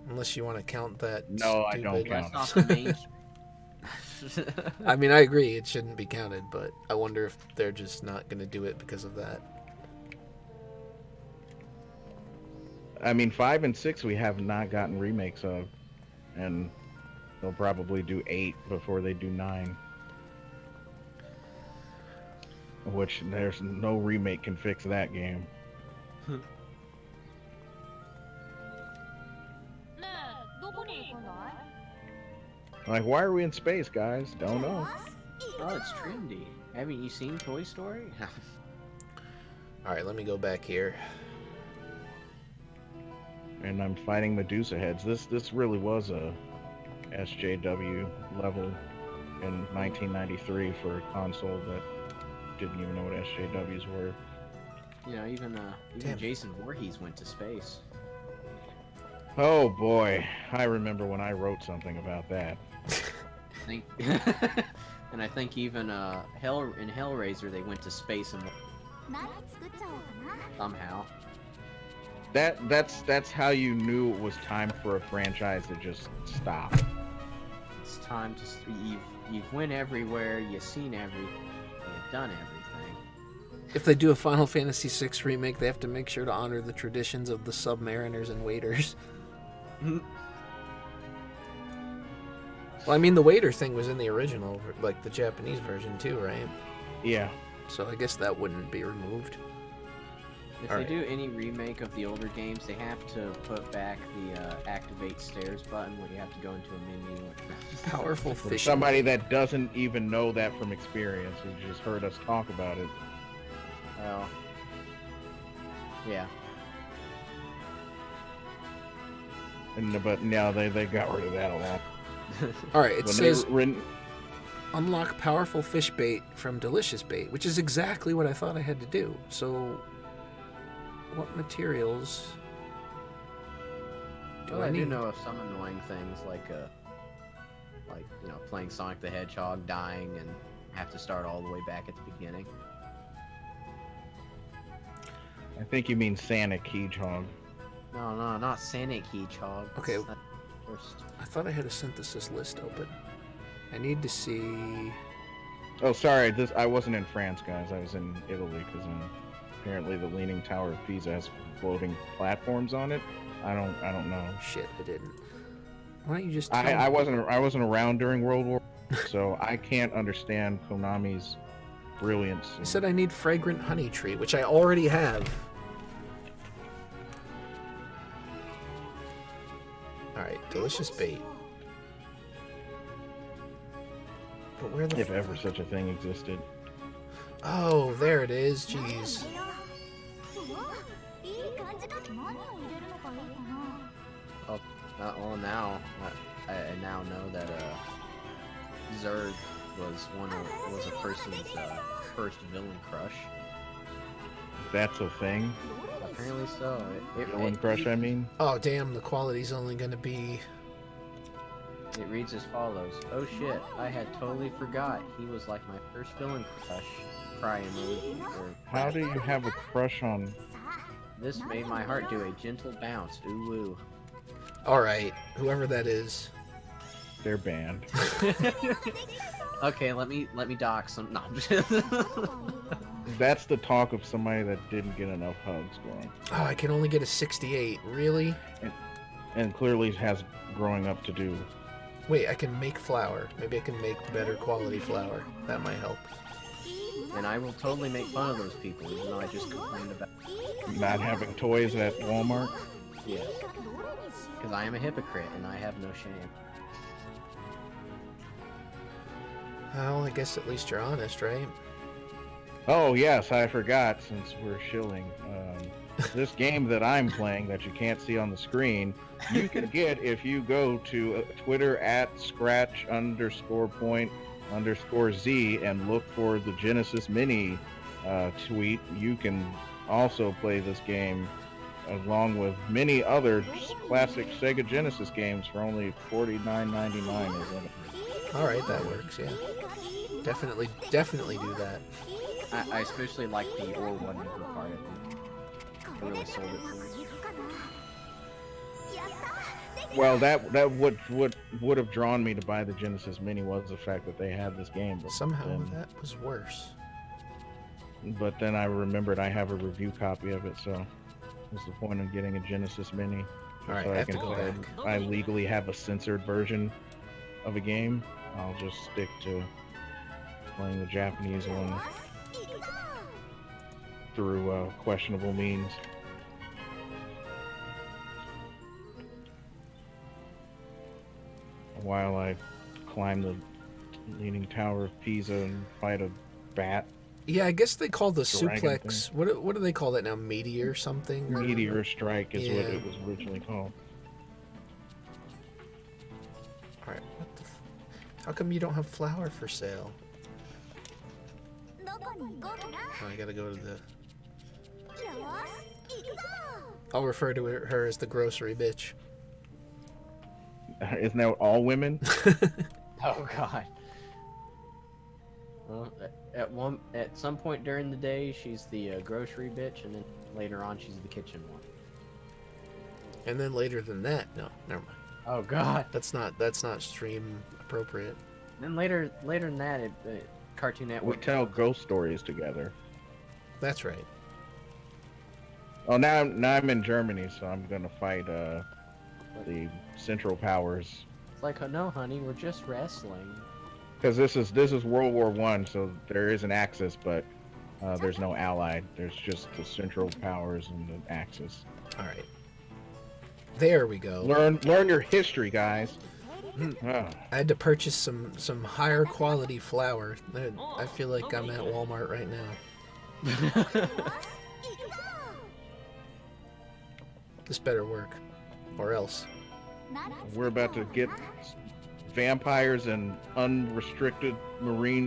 unless you want to count that. No, I don't stupid- count. That's not the main. I mean, I agree, it shouldn't be counted, but I wonder if they're just not going to do it because of that. I mean, 5 and 6 we have not gotten remakes of, and they'll probably do 8 before they do 9. Which there's no remake can fix that game. ねえ、どこに行くんだい？ Like, why are we in space, guys? Don't know. Oh, it's trendy. Haven't you seen Toy Story? Alright, let me go back here. And I'm fighting Medusa heads. This really was a SJW level in 1993 for a console that didn't even know what SJWs were. You know, even Damn. Jason Voorhees went to space. Oh boy, I remember when I wrote something about that. I think, and I think even in Hellraiser they went to space and 何作っちゃおうかな。 somehow. That's how you knew it was time for a franchise to just stop. It's time to you've went everywhere, you've seen everything, you've done everything. If they do a Final Fantasy VI remake, they have to make sure to honor the traditions of the Submariners and Waiters. Well, I mean, the Waiter thing was in the original, like the Japanese version too, right? Yeah. So I guess that wouldn't be removed. If Alright. they do any remake of the older games, they have to put back the activate stairs button where you have to go into a menu. Powerful From fish. somebody that doesn't even know that from experience, who just heard us talk about it. Well, yeah. But now they got rid of that a lot. Alright, it When says they were unlock powerful fish bait from delicious bait, which is exactly what I thought I had to do. So, what materials Well, I do know of some annoying things like you know, playing Sonic the Hedgehog, dying, and have to start all the way back at the beginning. I think you mean Sonic Hedgehog. No, not Sonic Hedgehog. Okay. It's not first. I thought I had a synthesis list open. I need to see. Oh, sorry. I wasn't in France, guys. I was in Italy because apparently the Leaning Tower of Pisa has floating platforms on it. I don't know. Shit, I didn't. Why don't you just? Tell I me? wasn't around during World War, so I can't understand Konami's brilliance. I said I need fragrant honey tree, which I already have. Alright, delicious bait. But where the If ever such a thing existed. Oh, there it is. Jeez. いい感じだ。何を入れるのがいいかな。 Well, now I now know that Zerg was a person's first villain crush. That's a thing. Apparently so. Villain crush, I mean. Oh, damn, the quality's only gonna be... It reads as follows. Oh shit, I had totally forgot. He was like my first villain crush. Cry emoji. How do you have a crush on? This made my heart do a gentle bounce. Ooh woo. Alright, whoever that is. They're banned. Okay, let me dox some. No, I'm just... That's the talk of somebody that didn't get enough hugs growing. Oh, I can only get a 68. Really? And clearly has growing up to do. Wait, I can make flour. Maybe I can make better quality flour. That might help. And I will totally make fun of those people, even though I just complained about. Not having toys at Walmart. Yes. Because I am a hypocrite and I have no shame. Well, I guess at least you're honest, right? Oh yes, I forgot since we're shilling. This game that I'm playing that you can't see on the screen, you can get if you go to Twitter at @scratch_point_Z and look for the Genesis Mini tweet. You can also play this game along with many other classic Sega Genesis games for only $49.99. Alright, that works, yeah. Definitely do that. I especially like the Or One Nickel part. It really sold it for me. Well, that would have drawn me to buy the Genesis Mini was the fact that they had this game. But Somehow then, that was worse. But then I remembered I have a review copy of it, so what's the point of getting a Genesis Mini? Alright, So I have to can go go ahead back. and I legally have a censored version of a game. I'll just stick to playing the Japanese one through questionable means. While I climb the Leaning Tower of Pisa and fight a bat. Yeah, I guess they call the Dragon suplex... What do they call that now? Meteor something? Or... Meteor Strike is what Yeah. it was originally called. Alright, what the how come you don't have flour for sale? どこに行こうかな。 Oh, I gotta go to the... よーし、行くぞ。 I'll refer to her as the grocery bitch. Isn't that all women? Oh god. Well, at some point during the day, she's the grocery bitch, and then later on, she's the kitchen one. And then later than that, no, never mind. Oh god. That's not stream appropriate. Then later than that, Cartoon We Network. tell ghost stories together. That's right. Oh, now I'm in Germany, so I'm gonna fight the Central Powers. It's like, oh, no, honey, we're just wrestling. Because this is World War I, so there is an Axis, but there's no Allied. There's just the Central Powers and the Axis. Alright. There we go. Learn your history, guys. Ah. I had to purchase some higher quality flour. I feel like I'm at Walmart right now. This better work. Or else. We're about to get vampires and unrestricted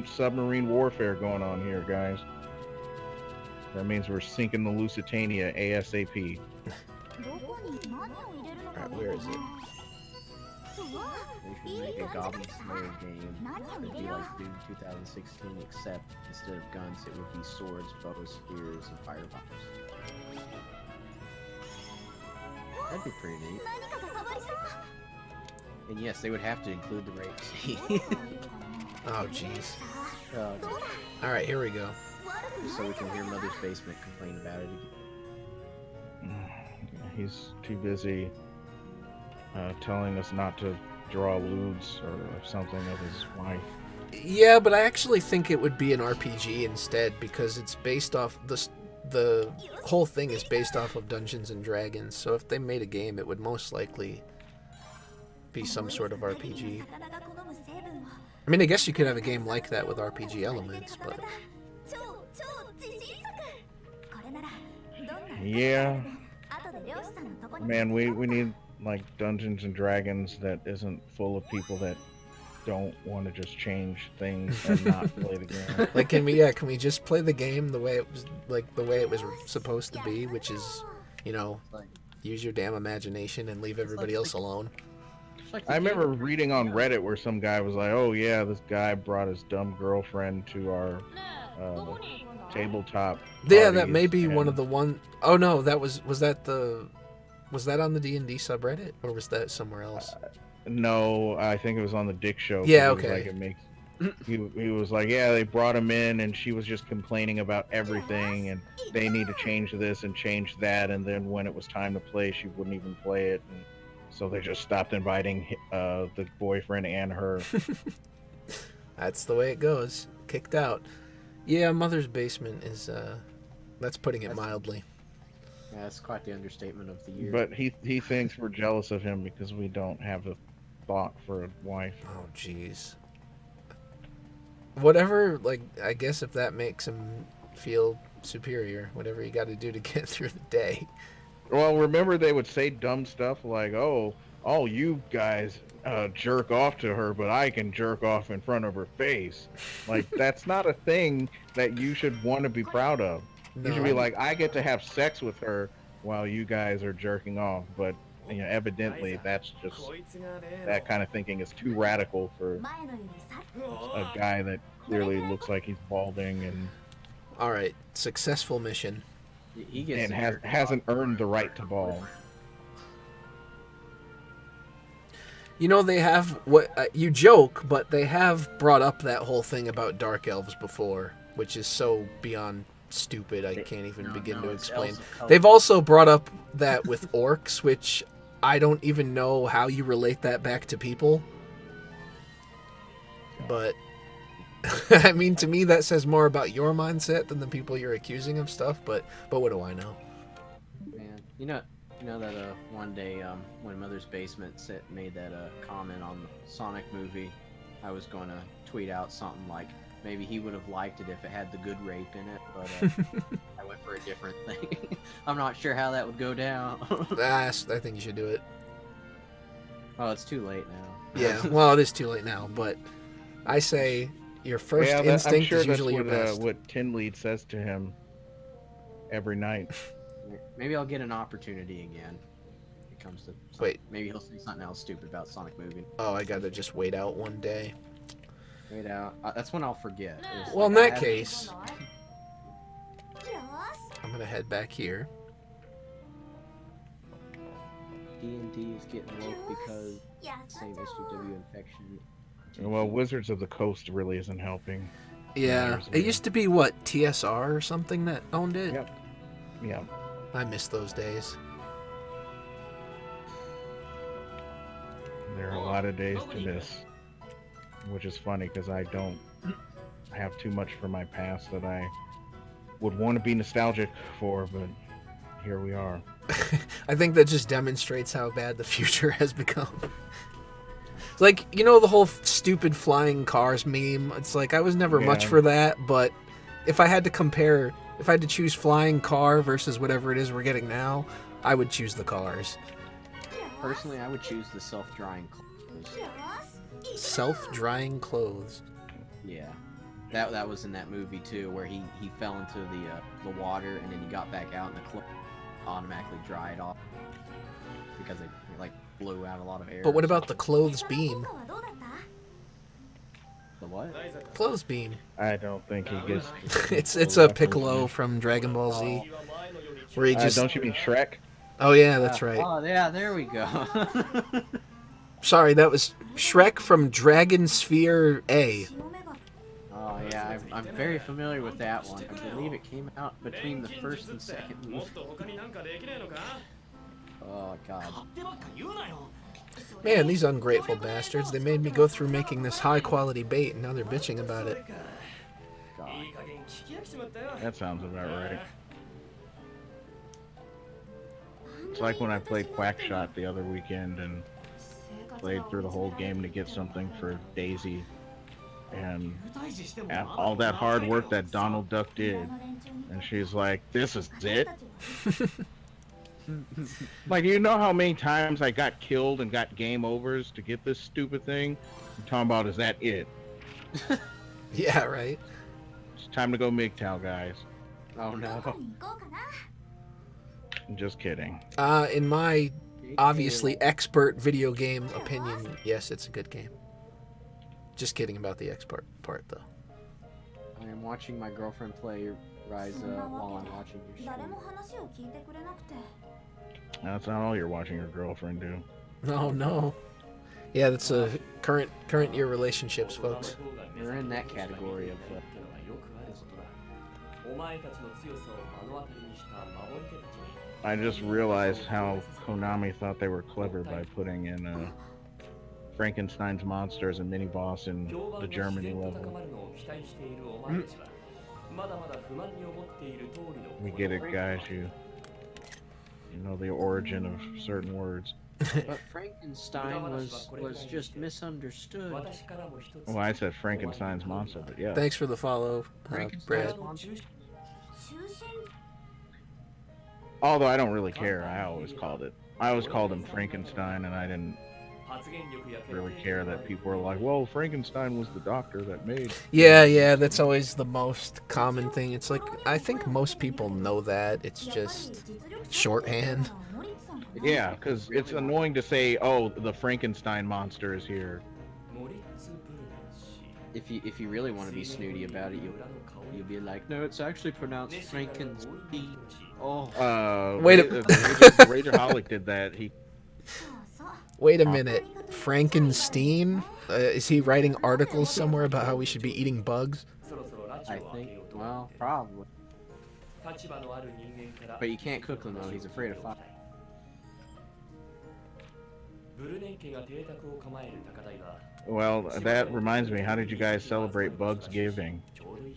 submarine warfare going on here, guys. That means we're sinking the Lusitania ASAP. どこに何を入れるのか Alright, where is it? They should make a Goblin Slayer game. It'd be like Doom 2016, except instead of guns, it would be swords, bows, spears, and firebombs. That'd be pretty neat. And yes, they would have to include the rape scene. Oh, jeez. uh, Alright, here we go. just so we can hear Mother's Basement complain about it again. He's too busy telling us not to draw lewds or something of his wife. Yeah, but I actually think it would be an RPG instead, because it's based off the whole thing is based off of Dungeons and Dragons. So if they made a game, it would most likely be some sort of RPG. I mean, I guess you could have a game like that with RPG elements, but Yeah. Man, we need like Dungeons and Dragons that isn't full of people that don't want to just change things and not play the game. like, can we just play the game the way it was supposed to be, which is, you know, use your damn imagination and leave everybody else alone. I remember reading on Reddit where some guy was like, "Oh yeah, this guy brought his dumb girlfriend to our tabletop." Yeah, that may parties," be one and- of the one oh no, was that on the D&D subreddit, or was that somewhere else? No, I think it was on the Dick Show. 'cause Yeah, it was okay. like, it makes. He was like, yeah, they brought him in, and she was just complaining about everything, and they need to change this and change that, and then when it was time to play, she wouldn't even play it, and so they just stopped inviting the boyfriend and her. That's the way it goes. Kicked out. Yeah, Mother's Basement is that's putting it mildly. Yeah, that's quite the understatement of the year. But he thinks we're jealous of him because we don't have a thought for a wife. Oh jeez. Whatever, like, I guess if that makes him feel superior, whatever you got to do to get through the day. Well, remember they would say dumb stuff like, "Oh, all you guys jerk off to her, but I can jerk off in front of her face." Like, that's not a thing that you should want to be proud of. You should be like, "I get to have sex with her while you guys are jerking off." But you know, evidently, that's just that kind of thinking is too radical for a guy that clearly looks like he's balding and All right, successful mission. He gets and to jerk hasn't off. earned the right to bald. You know, they have what you joke, but they have brought up that whole thing about dark elves before, which is so beyond stupid I can't even begin to it's explain. elves of color. They've also brought up that with orcs, which I don't even know how you relate that back to people. But I mean, to me that says more about your mindset than the people you're accusing of stuff, but what do I know? Man, you know that one day when Mother's Basement made that comment on the Sonic movie, I was going to tweet out something like, maybe he would have liked it if it had the good rape in it, but I went for a different thing. I'm not sure how that would go down. I think you should do it. Oh, it's too late now. Yeah, well, it is too late now, but I say your first I'm instinct sure is that's usually your best. what Tin Lead says to him every night. Maybe I'll get an opportunity again. It comes to Wait. Maybe he'll say something else stupid about Sonic movie. Oh, I gotta just wait out one day. Wait out. That's when I'll forget. It's Well, in like, I that have- case, I'm gonna head back here. D&D is getting woke because same SGW infection. Well, Wizards of the Coast really isn't helping. Yeah, Years it ago. used to be what, TSR or something that owned it. Yep. Yeah. I miss those days. There are a lot of days to miss, which is funny because I don't have too much from my past that I would want to be nostalgic for, but here we are. I think that just demonstrates how bad the future has become. Like, you know, the whole stupid flying cars meme. It's like, I was never much Yeah. for that, but if I had to choose flying car versus whatever it is we're getting now, I would choose the cars. Personally, I would choose the self-drying clothes. Self-drying clothes. Yeah, that was in that movie too, where he fell into the water and then he got back out and the clothes automatically dried off. because it like blew out a lot of air. But what or about the something. clothes beam? はどうだった the what? Clothes beam. I don't think he gets. It's a Piccolo from Dragon Ball Z, where he just. Don't you mean Shrek? Oh yeah, that's right. Oh yeah, there we go. Sorry, that was Shrek from Dragon Sphere A. 潮目が Oh yeah, I'm very familiar with that one. I believe it came out between the first and second movie. Oh god. 勝手ばっか言うなよ Man, these ungrateful bastards. They made me go through making this high quality bait, and now they're bitching about it. god. いい加減聞き飽きちまったよ That sounds about right. It's like when I played Quackshot the other weekend and played through the whole game to get something for Daisy. And 退治しても all that hard work that Donald Duck did. 村の連中に And she's like, this is 私 it? たちは Like, you know how many times I got killed and got game overs to get this stupid thing? I'm talking about, is that it? Yeah, right. It's time to go MGTOW, guys. Oh ど no. こに行こうかな I'm just kidding. In my obviously expert video game opinion, yes, it's a good game. Just kidding about the expert part, though. I am watching my girlfriend play Ryza while I'm watching your 誰 stream. も話を聞いてくれなくて That's not all you're watching your girlfriend do. Oh no. Yeah, that's a current year relationships, folks. We're in that category of ってのはよくあることだお前たちの強さを目の当たりにした守り手たちに I just realized how Konami thought they were clever by putting in Frankenstein's monster as a mini boss in 評判 the が自 Germany 然と高 level. まるのを期待しているお前たちはまだまだ不満に思っている通りの We get it, guys. You know the origin of certain words. But Frankenstein was just misunderstood. 私からも一つ Well, I said Frankenstein's monster, but yeah. Thanks for the follow, Brad. Frankenstein's monster. 中心 Although I don't really care. I always called him Frankenstein, and I didn't 発言力や really care that people were like, well, Frankenstein was the doctor that made. Yeah, that's always the most common thing. It's like, I think most people know that. It's やっぱり just 実力者 shorthand. モリッツさんかな Yeah, because it's annoying to say, oh, the Frankenstein monster is here. モリッツ・ブルネン氏 If you really want to be snooty about it, you'll be like, no, it's actually pronounced Frankenstein. Oh, Wait a- Ragerholic did that. He そうそう Wait a minute. Frankenstein? Is he writing articles somewhere about how we should be eating bugs? そろそろ拉致 I を開けよ think. うと Well, probably. 立場のある人間から But you can't cook them though. He's afraid of fire. ブルネン家が邸宅を構える高台は well, that reminds me. How did you guys celebrate Bugsgiving? ちょうどいい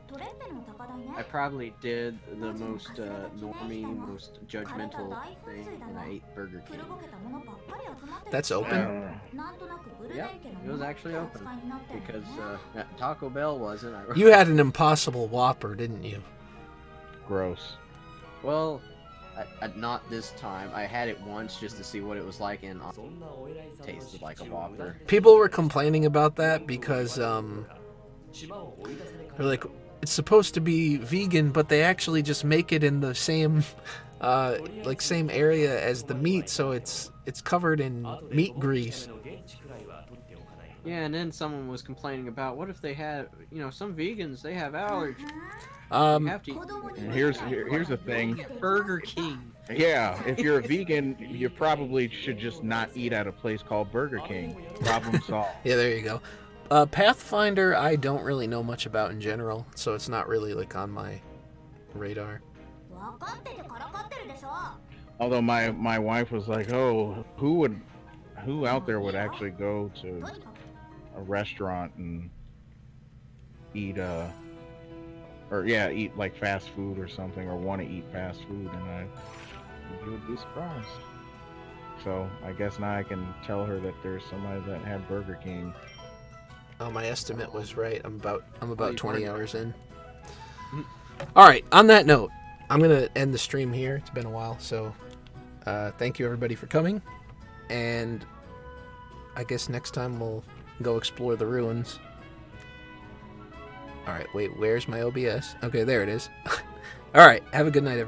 トレッペの高台ね I probably did the most normie, most judgmental thing, and I ate Burger 古 King. ぼけたものばっかり集まってる That's open? なんとなくブルネ Yep, ン家の it も was の actually ばっ open かり扱いになってるんだ because ね Taco Bell wasn't. You had an impossible Whopper, didn't you? Gross. Well, not this time. I had it once just to see what it was like, and そんなお偉いさんの tasted like a 指示を Whopper. People were complaining about that because, 島を追い出されか they're like, it's supposed to be vegan, but they actually just make it in the same, same area as the meat, so it's covered in 後で meat 登る grease. ための現地くらいは取っておかないと Yeah, and then someone was complaining about what if they had, some vegans they have allergies. You have to 子供に And here's the thing. Burger King. Yeah, if you're a vegan, you probably should just not eat at a place called Burger King. Problem solved. Yeah, there you go. Pathfinder, I don't really know much about in general, so it's not really like on my radar. 分かっててからかってるでしょ Although my wife was like, oh, who out there would actually go to とにかく a restaurant and eat eat like fast food or something, or want to eat fast food, and you would be surprised. So I guess now I can tell her that there's somebody that had Burger King. Oh, my estimate was right. I'm about you 20 weren't. hours in. All right. On that note, I'm gonna end the stream here. It's been a while, so thank you everybody for coming, and I guess next time we'll go explore the ruins. All right. Wait. Where's my OBS? Okay, there it is. All right. Have a good night, everybody.